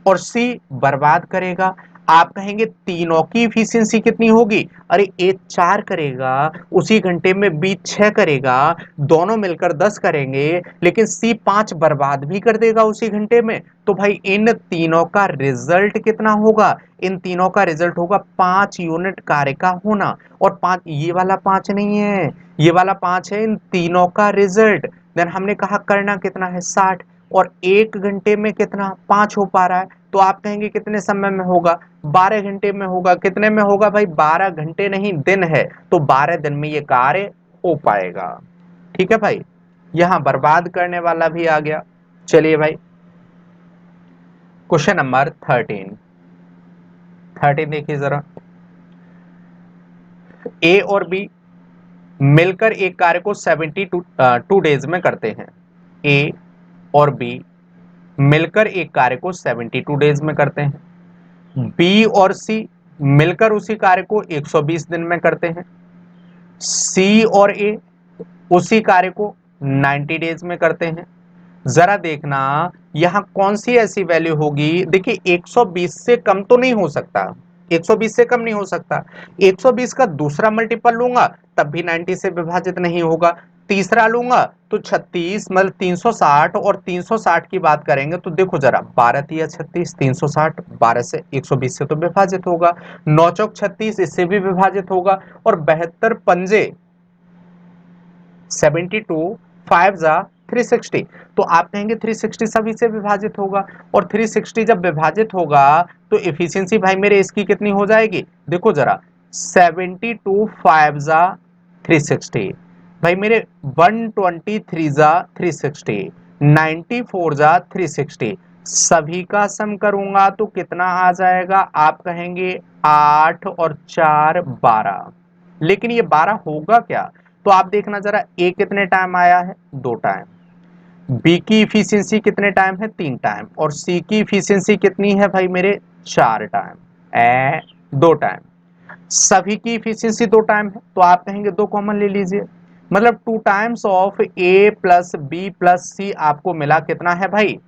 और सी बर्बाद करेगा। आप कहेंगे तीनों की इफिशियंसी कितनी होगी? अरे ए 4 करेगा उसी घंटे में, बी 6 करेगा, दोनों मिलकर 10 करेंगे, लेकिन सी 5 बर्बाद भी कर देगा उसी घंटे में। तो भाई इन तीनों का रिजल्ट कितना होगा? इन तीनों का रिजल्ट होगा 5 यूनिट कार्य का होना। और 5, ये वाला 5 नहीं है, ये वाला 5 है इन तीनों का रिजल्ट। देन हमने कहा करना कितना है? 60। और 1 घंटे में कितना? 5 हो पा रहा है। तो आप कहेंगे कितने समय में होगा? 12 घंटे में होगा। कितने में होगा भाई? 12 घंटे नहीं, दिन है, तो 12 दिन में ये कार्य हो पाएगा। ठीक है भाई, यहां बर्बाद करने वाला भी आ गया। चलिए भाई, क्वेश्चन नंबर 13 देखिए जरा। ए और बी मिलकर एक कार्य को 72 डेज में करते हैं। ए और बी मिलकर एक कार्य को 72 डेज में करते हैं। बी और सी मिलकर उसी कार्य को 120 दिन में करते हैं। सी और ए उसी कार्य को 90 डेज में करते हैं। जरा देखना यहां कौन सी ऐसी वैल्यू होगी। देखिए 120 से कम तो नहीं हो सकता, 120 से कम नहीं हो सकता। 120 का दूसरा मल्टीपल लूंगा तब भी 90 से विभाजित नहीं होगा। तीसरा लूंगा तो 36, मतलब 360, और 360 की बात करेंगे तो देखो जरा, 12 तिया 36, 360 12 से 120 से तो विभाजित होगा। 9 चौक 36, इससे भी विभाजित होगा। और 72 पंजे 72, 5 जा 360, तो आप कहेंगे 360 सभी से विभाजित होगा। और 360 जब विभाजित होगा तो एफिशिएंसी भाई मेरे इसकी कितनी हो जाएगी? देखो जरा, 72 5 जा 360, भाई मेरे 123 जा 360, 94 जा 360, सभी का सम करूंगा तो कितना आ जाएगा? आप कहेंगे 8 और 4 12। लेकिन ये 12 होगा क्या? तो आप देखना जरा, ए कितने टाइम आया है? 2 टाइम। बी की इफिशियंसी कितने टाइम है? 3 टाइम। और सी की इफिशियंसी कितनी है भाई मेरे? 4 टाइम। 2 टाइम। सभी की इफिशियंसी 2 टाइम है, तो आप कहेंगे 2 कॉमन ले लीजिए, मतलब 2 times of A plus B plus C आपको मिला कितना है भाई?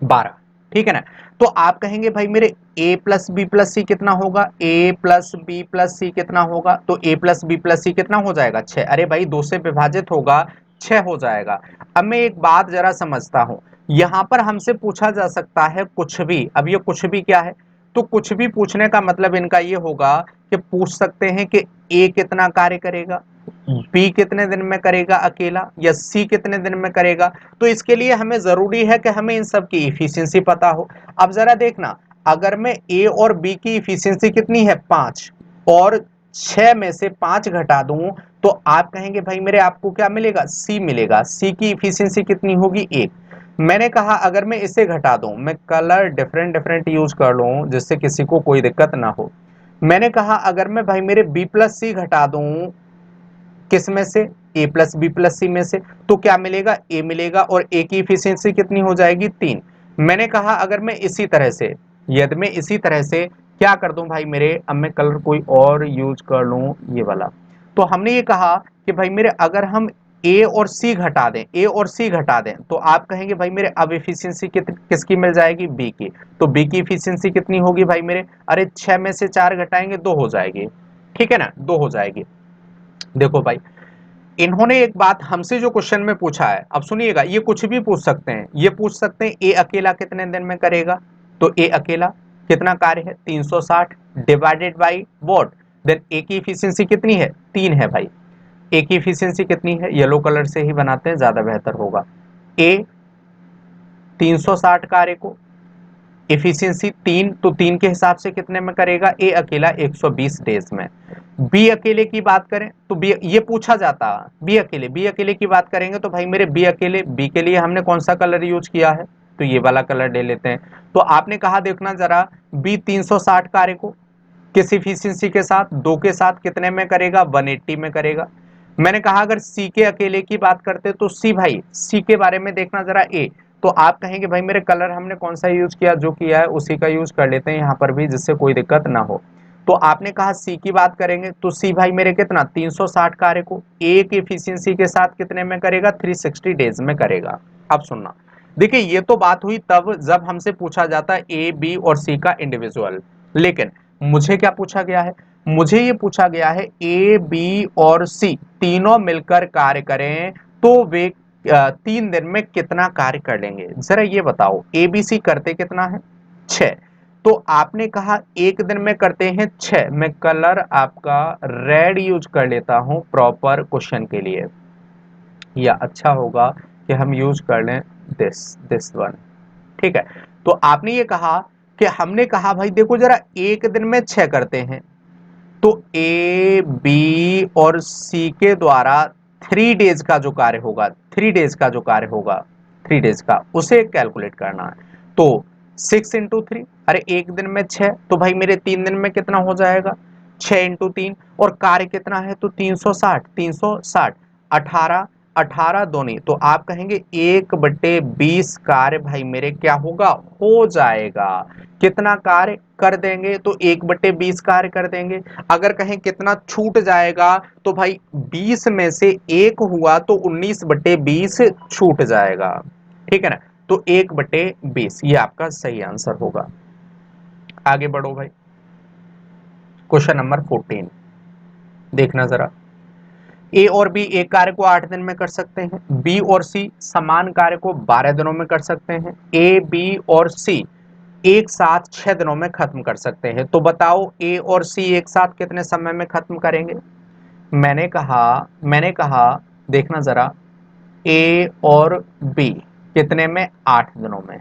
12। ठीक है ना? तो आप कहेंगे भाई मेरे a प्लस बी प्लस सी कितना होगा? a प्लस बी प्लस सी कितना होगा? तो a प्लस बी प्लस सी कितना हो जाएगा? 6। अरे भाई 2 से विभाजित होगा, 6 हो जाएगा। अब मैं एक बात जरा समझता हूं, यहां पर हमसे पूछा जा सकता है कुछ भी। अब ये कुछ भी क्या है? तो कुछ भी पूछने का मतलब इनका ये होगा कि पूछ सकते हैं कि a कितना कार्य करेगा, बी कितने दिन में करेगा अकेला, या सी कितने दिन में करेगा। तो इसके लिए हमें जरूरी है कि हमें इन सब की इफिशियंसी पता हो। अब जरा देखना, अगर मैं ए और बी की इफिशियंसी कितनी है? 5, और 6 में से 5 घटा दूं तो आप कहेंगे भाई मेरे आपको क्या मिलेगा? सी मिलेगा। सी की इफिशियंसी कितनी होगी? 1। मैंने कहा अगर मैं इसे घटा दूं, मैं कलर डिफरेंट डिफरेंट यूज कर लूं जिससे किसी को कोई दिक्कत ना हो। मैंने कहा अगर मैं भाई मेरे बी प्लस सी घटा दूं, किस में से? ए प्लस बी प्लस सी में से, तो क्या मिलेगा? ए मिलेगा। और ए की इफिशियंसी कितनी हो जाएगी? 3। मैंने कहा अगर मैं इसी तरह से, यदि मैं इसी तरह से क्या कर दूं भाई मेरे, अब मैं कलर कोई और यूज कर लूं, ये वाला। तो हमने ये कहा कि भाई मेरे अगर हम ए और सी घटा दें, ए और सी घटा दें, तो आप कहेंगे भाई मेरे अब इफिशियंसी किसकी मिल जाएगी? बी की। तो बी की इफिशियंसी कितनी होगी भाई मेरे? अरे 6 में से 4 घटाएंगे 2 हो जाएगी। ठीक है ना? 2 हो जाएगी। देखो भाई, इन्होंने एक बात हमसे जो क्वेश्चन में पूछा है, अब सुनिएगा, ये कुछ भी पूछ सकते हैं। ये पूछ सकते हैं ए अकेला कितने दिन में करेगा, तो ए अकेला कितना कार्य है? 360 डिवाइडेड बाई व्हाट? देन ए की इफिशियंसी कितनी है? 3 है भाई। ए की इफिशियंसी कितनी है? येलो कलर से ही बनाते हैं, ज्यादा बेहतर होगा। ए 360 कार्य को एफिशिएंसी 3, तो 3 के हिसाब से कितने में करेगा? ए अकेला 120 डेज में। बी अकेले की बात करें तो बी, ये पूछा जाता, बी अकेले की बात करेंगे तो भाई मेरे बी अकेले, बी के लिए हमने कौन सा कलर यूज किया है? तो ये वाला कलर ले लेते हैं। तो आपने कहा देखना जरा, बी 360 कार्य को किस इफिशियंसी के साथ? 2 के साथ कितने में करेगा? 180 में करेगा। मैंने कहा अगर सी के अकेले की बात करते तो सी, भाई सी के बारे में देखना जरा ए। तो आप कहेंगे भाई मेरे कलर हमने कौन सा यूज किया? जो किया है उसी का यूज कर लेते हैं यहाँ पर भी, जिससे कोई दिक्कत ना हो। तो आपने कहा सी की बात करेंगे तो सी भाई मेरे कितना? 360 कार्य को एक इफिशियंसी के साथ कितने में करेगा? 360 डेज में करेगा। अब सुनना, देखिए ये तो बात हुई तब जब हमसे पूछा जाता है ए, बी और सी का इंडिविजुअल। लेकिन मुझे क्या पूछा गया है? मुझे ये पूछा गया है ए, बी और सी तीनों मिलकर कार्य करें तो वे 3 दिन में कितना कार्य कर लेंगे? जरा ये बताओ, ए बी सी करते कितना है? 6। तो आपने कहा एक दिन में करते हैं 6। मैं कलर आपका रेड यूज कर लेता हूं प्रॉपर क्वेश्चन के लिए, या अच्छा होगा कि हम यूज कर लें दिस वन। ठीक है, तो आपने ये कहा कि हमने कहा भाई देखो जरा, एक दिन में 6 करते हैं तो ए, बी और सी के द्वारा 3 डेज का जो कार्य होगा, 3 डेज का जो कार्य होगा, 3 डेज का, उसे कैलकुलेट करना है। तो 6 इंटू 3, अरे एक दिन में 6, तो भाई मेरे 3 दिन में कितना हो जाएगा? 6 इंटू 3, और कार्य कितना है? तो 360, 360, 18, 18 दोनी, तो आप कहेंगे 1/20 कार्य भाई मेरे क्या होगा? हो जाएगा। कितना कार्य कर देंगे? तो 1/20 कार्य कर देंगे। अगर कहें कितना छूट जाएगा तो भाई 20 में से 1 हुआ तो 19/20 छूट जाएगा। ठीक है ना? तो 1/20 ये आपका सही आंसर होगा। आगे बढ़ो भाई, क्वेश्चन नंबर 14 देखना जरा। ए और बी एक कार्य को 8 दिन में कर सकते हैं, बी और सी समान कार्य को 12 दिनों में कर सकते हैं, ए, बी और सी एक साथ 6 दिनों में खत्म कर सकते हैं। तो बताओ ए और सी एक साथ कितने समय में खत्म करेंगे? मैंने कहा देखना जरा, ए और बी कितने में? 8 दिनों में।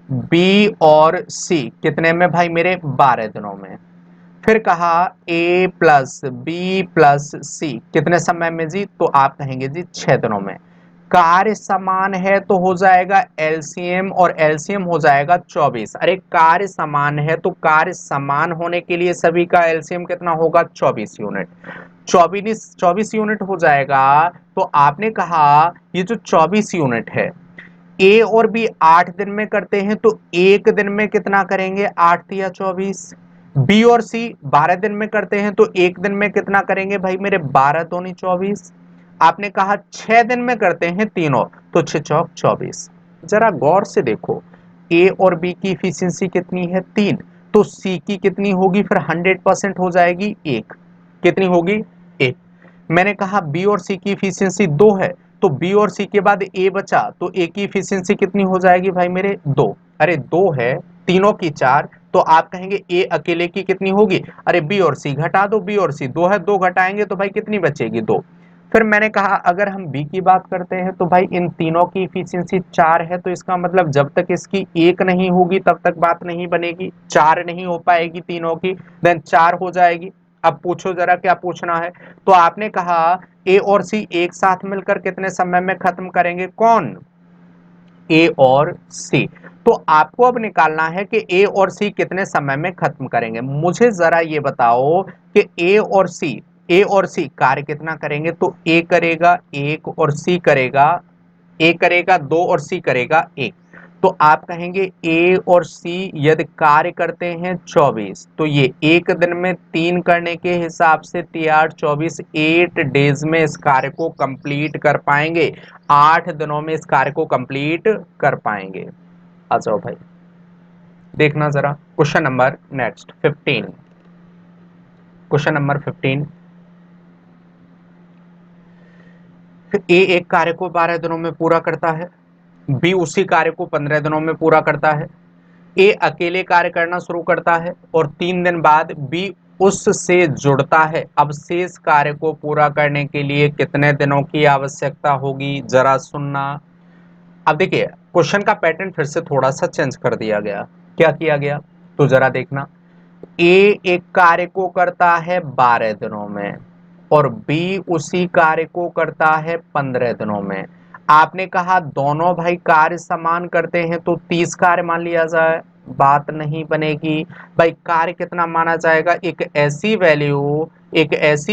बी और सी कितने में भाई मेरे? 12 दिनों में। फिर कहा ए प्लस बी प्लस सी कितने समय में जी? तो आप कहेंगे जी 6 दिनों में। कार्य समान है तो हो जाएगा एलसीएम, और एलसीएम हो जाएगा 24। अरे कार्य समान है तो कार्य समान होने के लिए सभी का एलसीएम कितना होगा? 24 यूनिट। 24 यूनिट हो जाएगा। तो आपने कहा ये जो 24 यूनिट है, ए और बी 8 दिन में करते हैं तो एक दिन में कितना करेंगे? 8 या 24। बी और सी 12 दिन में करते हैं तो एक दिन में कितना करेंगे भाई मेरे? 12 दूनी 24। आपने कहा 6 दिन में करते हैं तीनों, तो 6 चौक 24। जरा गौर से देखो, ए और बी की इफिशियंसी कितनी है? 3। तो सी की कितनी होगी फिर? 100% हो जाएगी 1। कितनी होगी? 1। मैंने कहा बी और सी की इफिशियंसी 2 है, तो बी और सी के बाद ए बचा, तो ए की इफिशियंसी कितनी हो जाएगी भाई मेरे? 2। अरे 2 है, तीनों की 4, तो आप कहेंगे ए अकेले की कितनी होगी? अरे बी और सी घटा दो, बी और सी 2 है, 2 घटाएंगे तो भाई कितनी बचेगी? 2। फिर मैंने कहा अगर हम बी की बात करते हैं तो भाई इन तीनों की इफिशियंसी 4 है, तो इसका मतलब जब तक इसकी 1 नहीं होगी तब तक बात नहीं बनेगी, 4 नहीं हो पाएगी तीनों की, देन 4 हो जाएगी। अब पूछो जरा क्या पूछना है? तो आपने कहा ए और सी एक साथ मिलकर कितने समय में खत्म करेंगे? कौन? ए और सी। तो आपको अब निकालना है कि ए और सी कितने समय में खत्म करेंगे। मुझे जरा ये बताओ कि ए और सी कार्य कितना करेंगे? तो ए करेगा 1 और सी करेगा, ए करेगा 2 और सी करेगा 1। तो आप कहेंगे ए और सी यदि कार्य करते हैं 24, तो ये एक दिन में 3 करने के हिसाब से तैयार 24, 8 डेज में इस कार्य को कंप्लीट कर पाएंगे, 8 दिनों में इस कार्य को कंप्लीट कर पाएंगे। आ जाओ भाई, देखना जरा question number next 15। Question number 15, ए एक कार्य को 12 दिनों में पूरा करता है, बी उसी कार्य को 15 दिनों में पूरा करता है, ए अकेले कार्य करना शुरू करता है और 3 दिन बाद बी उससे जुड़ता है। अब शेष कार्य को पूरा करने के लिए कितने दिनों की आवश्यकता होगी? जरा सुनना। अब देखिए क्वेश्चन का पैटर्न फिर से थोड़ा सा चेंज कर दिया गया। क्या किया गया, तो जरा देखना, ए एक कार्य को करता है 12 दिनों में और बी उसी कार्य को करता है 15 दिनों में। आपने कहा दोनों भाई कार्य समान करते हैं तो 30 कार्य मान लिया जाए, बात नहीं बनेगी। भाई कार्य कितना माना जाएगा, एक ऐसी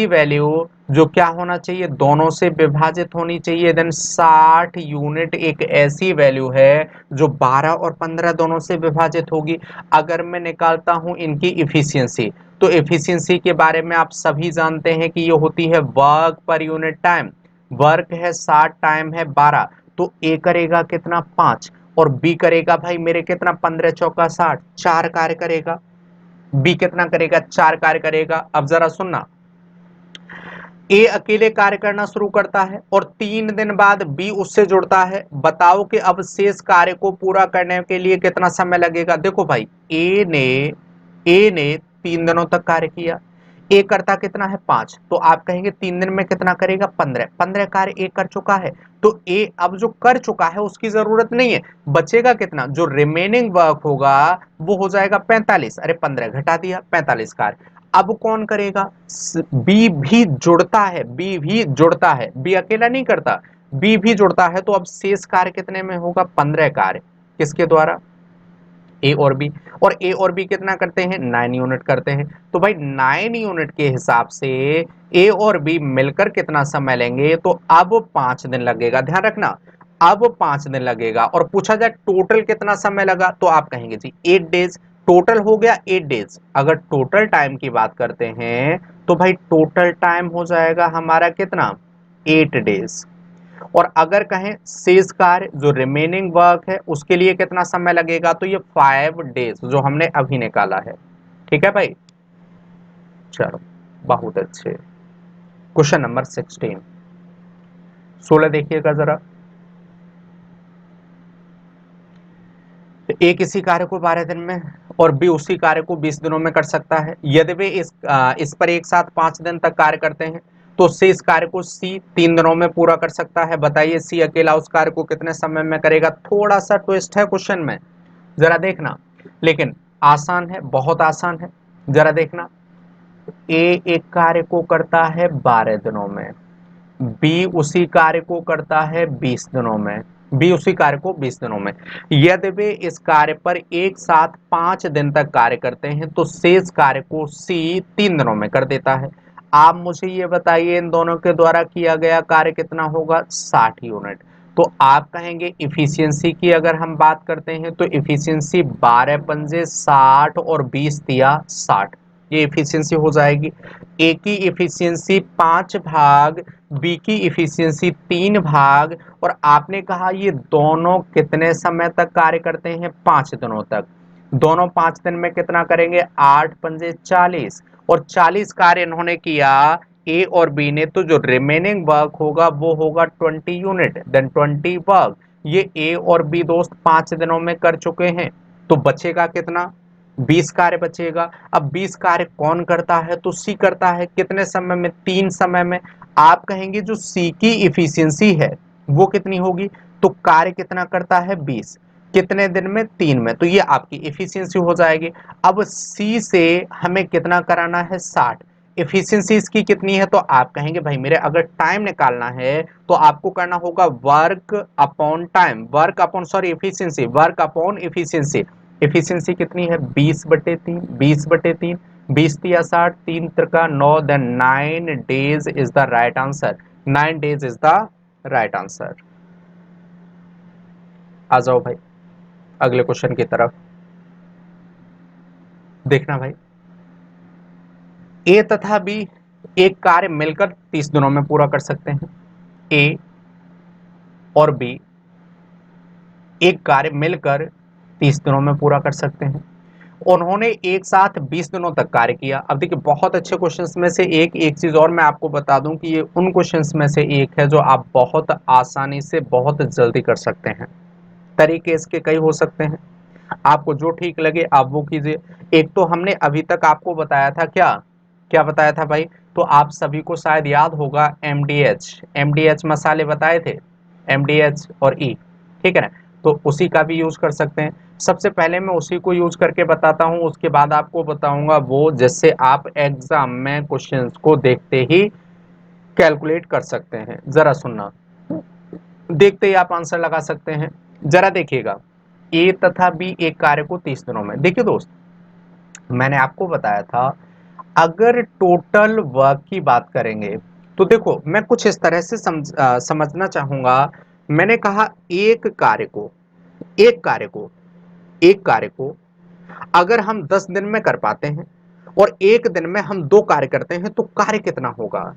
वैल्यू जो क्या होना चाहिए, दोनों से विभाजित होनी चाहिए। देन 60 यूनिट एक ऐसी वैल्यू है जो 12 और 15 दोनों से विभाजित होगी। अगर मैं निकालता हूं इनकी इफिशियंसी, तो इफिशियंसी के बारे में आप सभी जानते हैं कि ये होती है work per unit time. Work है 60, टाइम है 12, तो ए करेगा कितना 5 और बी करेगा भाई मेरे कितना 15 चौका 60, 4 कार्य करेगा। बी कितना करेगा, 4 कार्य करेगा। अब जरा सुनना, ए अकेले कार्य करना शुरू करता है और 3 दिन बाद बी उससे जुड़ता है। बताओ कि अब शेष कार्य को पूरा करने के लिए कितना समय लगेगा। देखो भाई, ए ने 3 दिनों तक कार्य किया, ए करता कितना है 5, तो आप कहेंगे 3 दिन में कितना करेगा 15, 15 कार्य ए कर चुका है। तो ए अब जो कर चुका है उसकी जरूरत नहीं है, बचेगा कितना, जो रिमेनिंग वर्क होगा वो हो जाएगा 45। अरे 15 घटा दिया, 45 कार्य। अब कौन करेगा, बी भी जुड़ता है, बी भी जुड़ता है, बी अकेला नहीं करता, बी भी जुड़ता है। तो अब शेष कार्य कितने में होगा, 15 कार्य, किसके द्वारा, ए और बी। और ए और बी कितना करते हैं, 9 यूनिट करते हैं। तो भाई 9 यूनिट के हिसाब से ए और बी मिलकर कितना समय लेंगे, तो अब 5 दिन लगेगा। ध्यान रखना, अब 5 दिन लगेगा। और पूछा जाए टोटल कितना समय लगा, तो आप कहेंगे जी 8 डेज। टोटल हो गया 8 डेज। अगर टोटल टाइम की बात करते हैं तो भाई टोटल टाइम हो जाएगा हमारा कितना, 8 डेज। और अगर कहें शेष कार्य जो रिमेनिंग वर्क है उसके लिए कितना समय लगेगा, तो ये 5 डेज जो हमने अभी निकाला है। ठीक है भाई, चलो बहुत अच्छे। क्वेश्चन नंबर 16, 16 देखिएगा जरा। तो ए किसी कार्य को 12 दिन में और बी उसी कार्य को 20 दिनों में कर सकता है। यदि वे इस पर एक साथ 5 दिन तक कार्य करते हैं तो सी इस कार्य को सी 3 दिनों में पूरा कर सकता है। बताइए सी अकेला उस कार्य को कितने समय में करेगा। थोड़ा सा ट्विस्ट है क्वेश्चन में, जरा देखना, लेकिन आसान है, बहुत आसान है। जरा देखना, ए एक कार्य को करता है 12 दिनों में, बी उसी कार्य को करता है 20 दिनों में, बी उसी कार्य को 20 दिनों में। यदि वे इस कार्य पर एक साथ 5 दिन तक कार्य करते हैं तो शेष कार्य को सी 3 दिनों में कर देता है। आप मुझे ये बताइए इन दोनों के द्वारा किया गया कार्य कितना होगा, 60 यूनिट। तो आप कहेंगे इफिशियंसी की अगर हम बात करते हैं तो इफिशियंसी 12 पंजे 60 और 20 दिया 60, ये इफिशियंसी हो जाएगी। ए की इफिशियंसी 5 भाग, बी की इफिशियंसी 3 भाग, और आपने कहा ये दोनों कितने समय तक कार्य करते हैं, 5 दिनों तक। दोनों 5 दिन में कितना करेंगे, 8 पंजे 40, और 40 कार्य इन्होंने किया ए और बी ने, तो जो रिमेनिंग वर्क होगा वो होगा 20 यूनिट। देन 20 वर्क, ये ए और बी दोस्त 5 दिनों में कर चुके हैं। तो बचेगा कितना, 20 कार्य बचेगा। अब 20 कार्य कौन करता है, तो सी करता है। कितने समय में, 3 समय में। आप कहेंगे जो सी की इफिशियंसी है वो कितनी होगी, तो कार्य कितना करता है 20, कितने दिन में, 3 में, तो ये आपकी इफिशियंसी हो जाएगी। अब सी से हमें कितना कराना है, 60। इफिशियंसी इसकी कितनी है, तो आप कहेंगे भाई मेरे अगर टाइम निकालना है तो आपको करना होगा work upon time, work upon sorry efficiency, work upon efficiency. Efficiency कितनी है, 20/3, 20/3, 20×3 3 त्रिका 9, then 9 days is the right answer, 9 days is the right answer. आ जाओ भाई अगले क्वेश्चन की तरफ। देखना भाई, ए तथा बी एक कार्य मिलकर 30 दिनों में पूरा कर सकते हैं। ए और बी एक कार्य मिलकर 30 दिनों में पूरा कर सकते हैं। उन्होंने एक साथ 20 दिनों तक कार्य किया। अब देखिए बहुत अच्छे क्वेश्चंस में से एक चीज और मैं आपको बता दूं कि ये उन क्वेश्चंस में से एक है जो आप बहुत आसानी से बहुत जल्दी कर सकते हैं। तरीके इसके कई हो सकते हैं, आपको जो ठीक लगे आप वो कीजिए। एक तो हमने अभी तक आपको बताया था, क्या क्या बताया था भाई, तो आप सभी को शायद याद होगा एमडीएच मसाले बताए थे, एमडीएच और ई, ठीक है ना, तो उसी का भी यूज कर सकते हैं। सबसे पहले मैं उसी को यूज करके बताता हूं, उसके बाद आपको बताऊंगा वो जिससे आप एग्जाम में क्वेश्चंस को देखते ही कैलकुलेट कर सकते हैं। जरा सुनना, देखते ही आप आंसर लगा सकते हैं। जरा देखिएगा, ए तथा बी एक कार्य को 30 दिनों में, देखिए दोस्त मैंने आपको बताया था अगर टोटल वर्क की बात करेंगे तो देखो मैं कुछ इस तरह से समझना चाहूंगा। मैंने कहा एक कार्य को एक कार्य को अगर हम 10 दिन में कर पाते हैं और एक दिन में हम 2 कार्य करते हैं तो कार्य कितना होगा।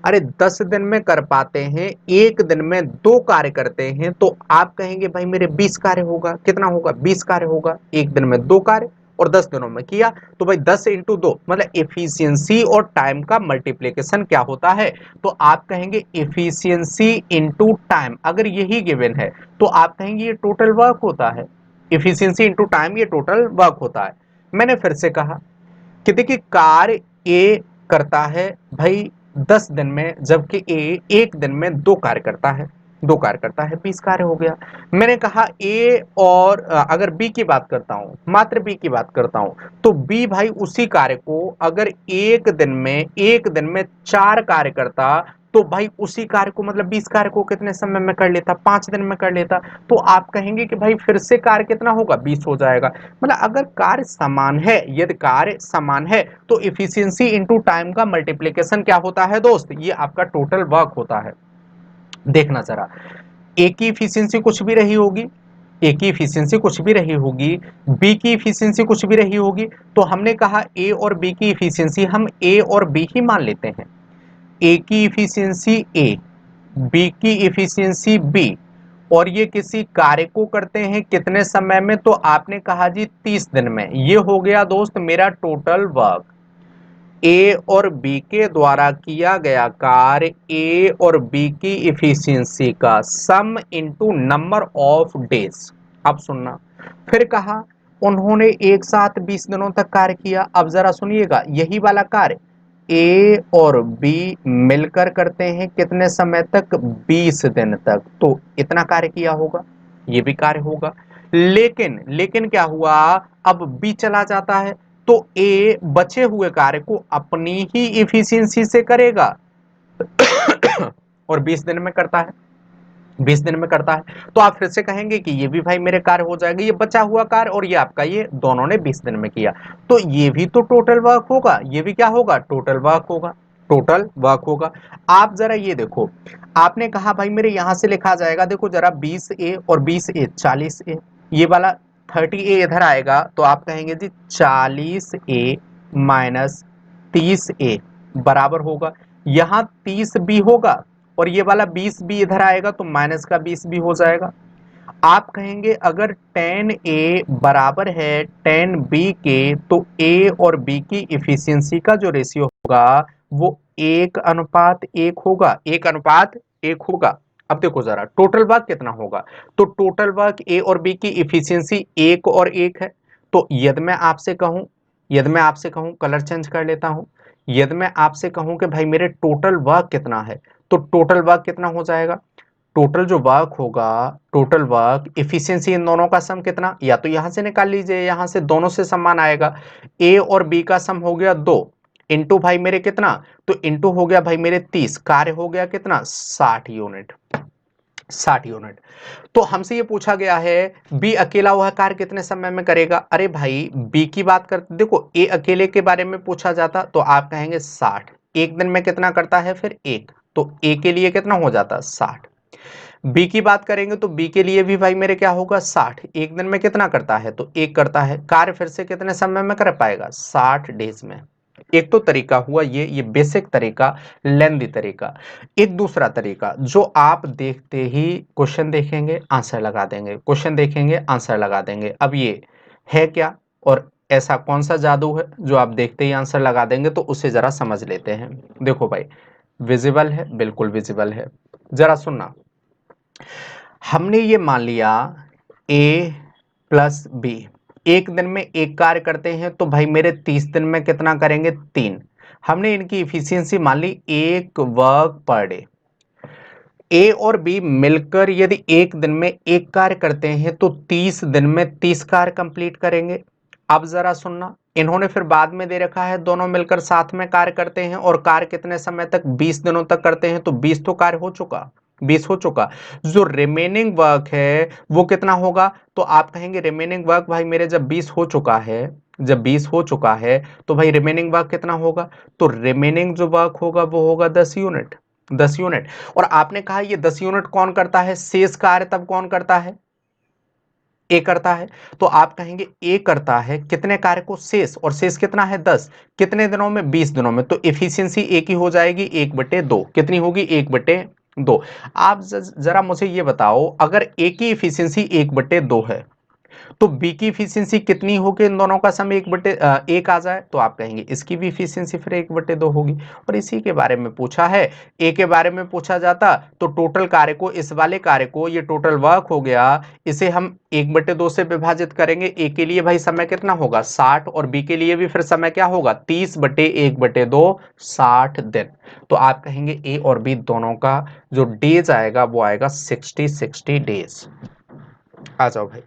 अरे 10 दिन में कर पाते हैं, एक दिन में 2 कार्य करते हैं तो आप कहेंगे भाई मेरे 20 कार्य होगा। कितना होगा? 20 कार्य होगा। एक दिन में 2 कार्य और 10 दिनों में किया तो भाई 10 इंटू 2 मतलब एफिशिएंसी और टाइम का मल्टीप्लीकेशन क्या होता है? तो आप कहेंगे एफिशिएंसी इंटू टाइम। अगर यही गिवन है तो आप कहेंगे ये टोटल वर्क होता है। एफिशिएंसी इंटू टाइम ये टोटल वर्क होता है। मैंने फिर से कहा कि देखिए कार्य ए करता है भाई 10 दिन में, जबकि ए एक दिन में 2 कार्य करता है। 2 कार्य करता है, 20 कार्य हो गया। मैंने कहा ए और अगर बी की बात करता हूं, मात्र बी की बात करता हूं, तो बी भाई उसी कार्य को अगर एक दिन में 4 कार्य करता तो भाई उसी कार्य को मतलब 20 कार्य को कितने समय में कर लेता? 5 दिन में कर लेता। तो आप कहेंगे कि भाई फिर से कार्य कितना होगा? 20 हो जाएगा। मतलब अगर कार्य समान है, यदि कार्य समान है तो इफिशियंसी इनटू टाइम का मल्टीप्लिकेशन क्या होता है दोस्त? ये आपका टोटल वर्क होता है। देखना जरा, ए की इफिशियंसी कुछ भी रही होगी, ए की इफिशियंसी कुछ भी रही होगी, बी की इफिशियंसी कुछ भी रही होगी, तो हमने कहा ए और बी की इफिशियंसी हम ए और बी ही मान लेते हैं। ए की इफिशियंसी ए, बी की इफिशियंसी बी, और ये किसी कार्य को करते हैं कितने समय में? तो आपने कहा जी 30 दिन में। ये हो गया दोस्त मेरा टोटल वर्क। ए और बी के द्वारा किया गया कार्य ए और बी की इफिशियंसी का सम इनटू नंबर ऑफ डेज। अब सुनना, फिर कहा उन्होंने एक साथ 20 दिनों तक कार्य किया। अब जरा सुनिएगा, यही वाला कार्य ए और बी मिलकर करते हैं कितने समय तक? 20 दिन तक। तो इतना कार्य किया होगा, ये भी कार्य होगा। लेकिन क्या हुआ? अब बी चला जाता है तो ए बचे हुए कार्य को अपनी ही इफिशियंसी से करेगा और 20 दिन में करता है। 20 दिन में करता है तो आप फिर से कहेंगे कि ये भी भाई मेरे कार्य हो जाएगा, ये बचा हुआ कार्य और ये आपका, ये दोनों ने 20 दिन में किया तो ये भी तो टोटल वर्क होगा। ये भी क्या होगा? टोटल वर्क होगा। टोटल वर्क होगा। आप जरा ये देखो, आपने कहा भाई मेरे यहां से लिखा जाएगा, देखो जरा 20 ए और 20 ए 40 ए, ये वाला 30 ए इधर आएगा तो आप कहेंगे जी 40 ए माइनस 30 ए बराबर होगा, यहाँ 30 बी होगा और ये वाला 20 बी इधर आएगा तो माइनस का 20 भी हो जाएगा। आप कहेंगे अगर 10 ए बराबर है 10 बी के तो ए और बी की इफिशियंसी का जो रेशियो होगा वो 1:1 होगा। 1:1 होगा। अब देखो जरा टोटल वर्क कितना होगा? तो टोटल वर्क ए और बी की इफिशियंसी 1 और 1 है। तो यदि मैं आपसे कहूं कलर चेंज कर लेता हूं, यदि मैं आपसे कहूं कि भाई मेरे टोटल वर्क कितना है तो टोटल वर्क कितना हो जाएगा? टोटल जो वर्क होगा, टोटल वर्क इफिशियंसी इन दोनों का सम कितना, या तो यहां से निकाल लीजिए, यहां से दोनों से समान आएगा। ए और बी का सम हो गया 2 इंटू भाई मेरे कितना, तो इंटू हो गया भाई मेरे 30, कार्य हो गया कितना? 60 यूनिट। 60 यूनिट। तो हमसे ये पूछा गया है बी अकेला वह कार्य कितने समय में करेगा। अरे भाई बी की बात करते, देखो ए अकेले के बारे में पूछा जाता तो आप कहेंगे 60, एक दिन में कितना करता है फिर एक, तो ए के लिए कितना हो जाता? 60। बी की बात करेंगे तो बी के लिए भी भाई मेरे क्या होगा? 60, एक दिन में कितना करता है? तो एक करता है। कार्य फिर से कितने समय में कर पाएगा? 60 डेज में। एक तो तरीका हुआ ये बेसिक तरीका, लेंदी तरीका। एक दूसरा तरीका जो आप देखते ही क्वेश्चन देखेंगे आंसर लगा देंगे, क्वेश्चन देखेंगे आंसर लगा देंगे। अब ये है क्या और ऐसा कौन सा जादू है जो आप देखते ही आंसर लगा देंगे? तो उसे जरा समझ लेते हैं। देखो भाई, विजिबल है, बिल्कुल विजिबल है। जरा सुनना, हमने ये मान लिया ए प्लस बी एक दिन में एक कार्य करते हैं तो भाई मेरे 30 दिन में कितना करेंगे? 3। हमने इनकी इफिशियंसी मान ली 1 वर्क पर डे। ए और बी मिलकर यदि एक दिन में एक कार्य करते हैं तो 30 दिन में 30 कार्य कंप्लीट करेंगे। अब जरा सुनना, इन्होंने फिर बाद में दे रखा है दोनों मिलकर साथ में कार्य करते हैं और कार्य कितने समय तक, 20 दिनों तक करते हैं, तो 20 तो कार्य हो चुका, 20 हो चुका। जो रिमेनिंग वर्क है वो कितना होगा, तो आप कहेंगे रिमेनिंग वर्क भाई मेरे जब 20 हो चुका है, जब 20 हो चुका है तो भाई रिमेनिंग वर्क कितना होगा, तो रिमेनिंग जो वर्क होगा वो होगा 10 यूनिट, 10 यूनिट। और आपने कहा ये 10 यूनिट कौन करता है, शेष कार्य तब कौन करता है, ए करता है। तो आप कहेंगे ए करता है कितने कार्य को, शेष, और शेष कितना है 10, कितने दिनों में, 20 दिनों में। तो इफिशियंसी ए की हो जाएगी 1/2, कितनी होगी 1/2। आप जरा मुझे ये बताओ, अगर ए की इफिशियंसी 1/2 है तो बी की इफिशियंसी कितनी होगी, इन दोनों का सम 1/1 आ जाए, तो आप कहेंगे इसकी भी इफिशियंसी फिर 1/2 होगी। और इसी के बारे में पूछा है, ए के बारे में पूछा जाता तो टोटल कार्य को, इस वाले कार्य को, ये टोटल वर्क हो गया, इसे हम 1/2 से विभाजित करेंगे। ए के लिए भाई समय कितना होगा 60, और बी के लिए भी फिर समय क्या होगा 30/1/2, 60 दिन। तो आप कहेंगे ए और बी दोनों का जो डेज आएगा वो आएगा 60 डेज। आ जाओ भाई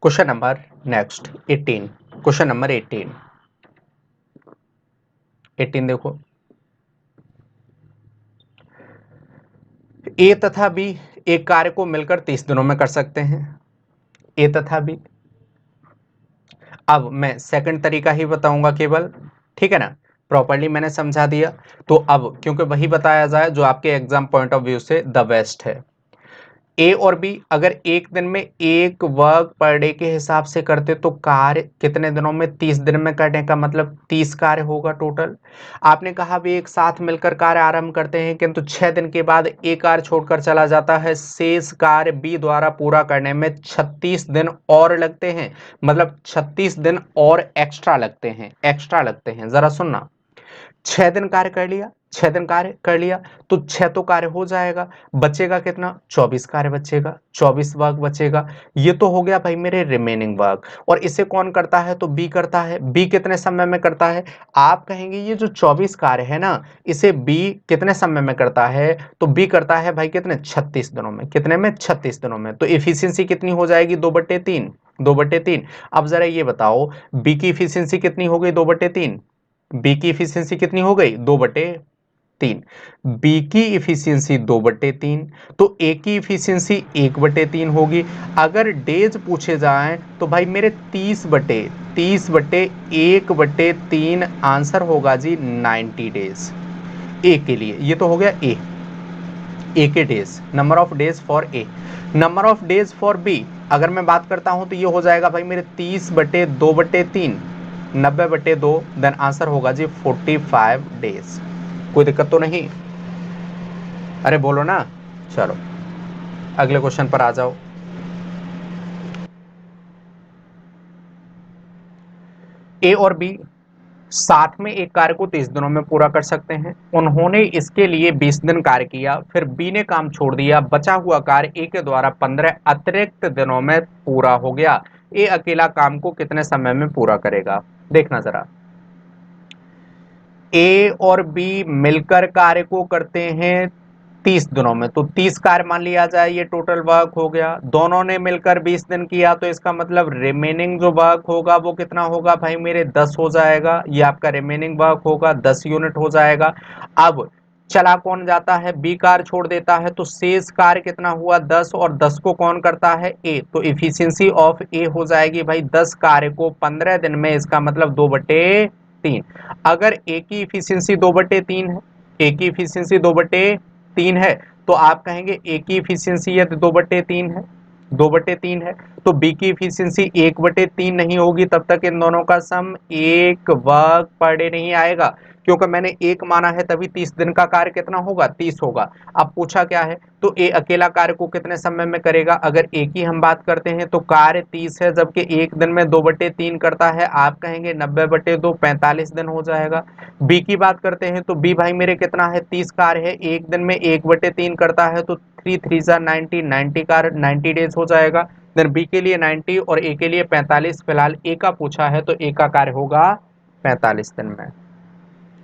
question number next 18, question number 18, 18 देखो, ए तथा बी एक कार्य को मिलकर 30 दिनों में कर सकते हैं, ए तथा बी। अब मैं सेकंड तरीका ही बताऊंगा केवल, ठीक है ना, प्रॉपर्ली मैंने समझा दिया। तो अब क्योंकि वही बताया जाए जो आपके एग्जाम पॉइंट ऑफ व्यू से द बेस्ट है, ए और बी अगर एक दिन में एक वर्क पर डे के हिसाब से करते तो कार्य कितने दिनों में, 30 दिन में करने का मतलब 30 कार्य होगा टोटल। आपने कहा भी एक साथ मिलकर कार्य आरंभ करते हैं किंतु 6 दिन के बाद एक कार्य छोड़कर चला जाता है, शेष कार्य बी द्वारा पूरा करने में 36 दिन और लगते हैं, मतलब 36 दिन और एक्स्ट्रा लगते हैं, एक्स्ट्रा लगते हैं। जरा सुनना, 6 दिन कार्य कर लिया, 6 दिन कार्य कर लिया तो 6 तो कार्य हो जाएगा, बचेगा कितना, 24 कार्य बचेगा, 24 वर्क बचेगा। ये तो हो गया भाई मेरे रिमेनिंग वर्क। और इसे कौन करता है, तो बी करता है। बी कितने समय में करता है, आप कहेंगे ये जो 24 कार्य है ना, इसे बी कितने समय में करता है, तो बी करता है भाई कितने, 36 दिनों में, कितने में, 36 दिनों में। तो इफिशियंसी कितनी हो जाएगी, 2/3, 2/3। अब जरा ये बताओ बी की इफिशियंसी कितनी हो गई, 2/3, बी की इफिशियंसी कितनी हो गई, 2/3। बी की इफिशियंसी 2/3 तो ए की इफिशियंसी 1/3 होगी। अगर डेज पूछे जाएं तो भाई मेरे 30/1/3 आंसर होगा जी 90 डेज, ए के लिए। ये तो हो गया ए के days, number of days for A. Number of days for B अगर मैं बात करता हूं तो ये हो जाएगा भाई मेरे 30/2/3, 90/2, देन आंसर होगा जी 45 डेज। कोई दिक्कत तो नहीं, अरे बोलो ना। चलो अगले क्वेश्चन पर आ जाओ। ए और बी साथ में एक कार्य को 30 दिनों में पूरा कर सकते हैं। उन्होंने इसके लिए 20 दिन कार्य किया, फिर बी ने काम छोड़ दिया, बचा हुआ कार्य ए के द्वारा 15 अतिरिक्त दिनों में पूरा हो गया। ए अकेला काम को कितने समय में पूरा करेगा, देखना जरा। ए और बी मिलकर कार्य को करते हैं 30 दिनों में, तो 30 कार्य मान लिया जाए, ये टोटल वर्क हो गया। दोनों ने मिलकर 20 दिन किया तो इसका मतलब रिमेनिंग जो वर्क होगा वो कितना होगा भाई मेरे 10 हो जाएगा। ये आपका रिमेनिंग वर्क होगा, 10 यूनिट हो जाएगा। अब चला कौन जाता है, बी कार्य छोड़ देता है, तो शेष कार्य कितना हुआ 10, और 10 को कौन करता है, ए। तो इफिशियंसी ऑफ ए हो जाएगी भाई 10 कार्य को 15 दिन में, इसका मतलब 2/3। अगर ए की इफिशियंसी 2/3 है, ए की इफिशियंसी 2/3 है, तो आप कहेंगे ए की इफिशियंसी यदि 2/3 है, 2/3 है, तो बी की इफिशियंसी 1/3 नहीं होगी, तब तक इन दोनों का सम एक वर्क पर डे नहीं आएगा। क्योंकि मैंने एक माना है तभी 30 दिन का कार्य कितना होगा, 30 होगा। अब पूछा क्या है, तो ए अकेला कार्य को कितने समय में करेगा। अगर ए की हम बात करते हैं तो कार्य 30 है, जबकि एक दिन में 2/3 करता है, आप कहेंगे 90/2 45 दिन हो जाएगा। बी की बात करते हैं तो बी भाई मेरे कितना है, 30 कार्य है, एक दिन में 1/3 करता है, तो 3 3 90 कार्य 90 डेज हो जाएगा। देन बी के लिए 90 और ए के लिए 45, फिलहाल ए का पूछा है तो ए का कार्य होगा 45 दिन में।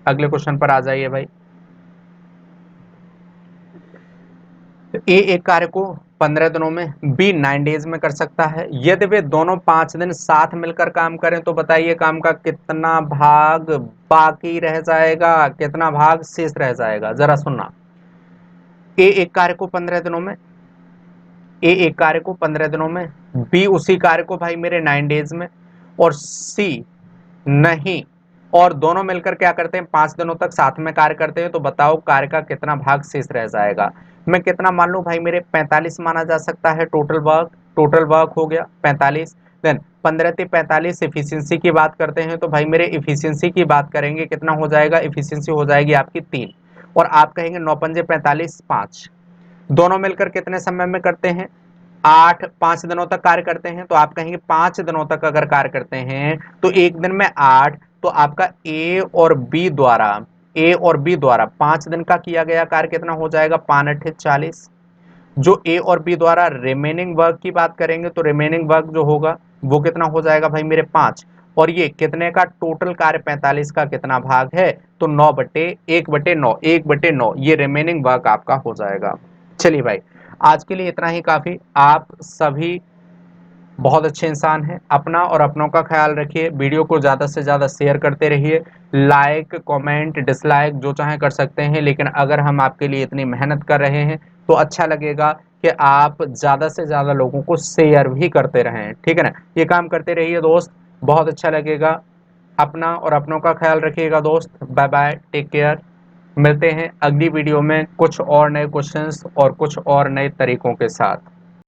अगले क्वेश्चन पर आ जाइए भाई। तो ए एक कार्य को 15 दिनों में, बी 9 डेज में कर सकता है। यदि वे दोनों 5 दिन साथ मिलकर काम करें तो बताइए काम का कितना भाग बाकी रह जाएगा, कितना भाग शेष रह जाएगा। जरा सुनना, ए एक कार्य को 15 दिनों में, ए एक कार्य को 15 दिनों में, बी उसी कार्य को भाई मेरे 9 डेज में, और सी नहीं, और दोनों मिलकर क्या करते हैं 5 दिनों तक साथ में कार्य करते हैं। तो बताओ कार्य का कितना भाग शेष रह जाएगा। मैं कितना मान लूं भाई मेरे 45 माना जा सकता है टोटल वर्क हो गया 45। देन 15 से 45 इफिशियंसी की बात करते हैं तो भाई मेरे इफिशियंसी की बात करेंगे कितना हो जाएगा, इफिशियंसी हो जाएगी आपकी 3। और आप कहेंगे 9 पंजे 45 5, दोनों मिलकर कितने समय में करते हैं 8, 5 दिनों तक कार्य करते हैं। तो आप कहेंगे 5 दिनों तक अगर कार्य करते हैं तो एक दिन में 8, तो आपका ए और बी द्वारा 5 दिन का किया गया कार्य कितना हो जाएगा 5 8 40। जो ए और बी द्वारा रिमेनिंग वर्क की बात करेंगे तो रिमेनिंग वर्क जो होगा वो कितना हो जाएगा भाई मेरे 5। और ये कितने का टोटल कार्य 45 का कितना भाग है, तो 9/1/9, 1/9 ये रिमेनिंग वर्क आपका हो जाएगा। चलिए भाई, आज के लिए इतना ही काफी। आप सभी बहुत अच्छे इंसान हैं। अपना और अपनों का ख्याल रखिए। वीडियो को ज़्यादा से ज़्यादा शेयर करते रहिए। लाइक कमेंट डिसलाइक जो चाहें कर सकते हैं, लेकिन अगर हम आपके लिए इतनी मेहनत कर रहे हैं तो अच्छा लगेगा कि आप ज़्यादा से ज़्यादा लोगों को शेयर भी करते रहें, ठीक है ना। ये काम करते रहिए दोस्त, बहुत अच्छा लगेगा। अपना और अपनों का ख्याल रखिएगा दोस्त। Bye bye, take care. मिलते हैं अगली वीडियो में कुछ और नए क्वेश्चंस और कुछ और नए तरीकों के साथ।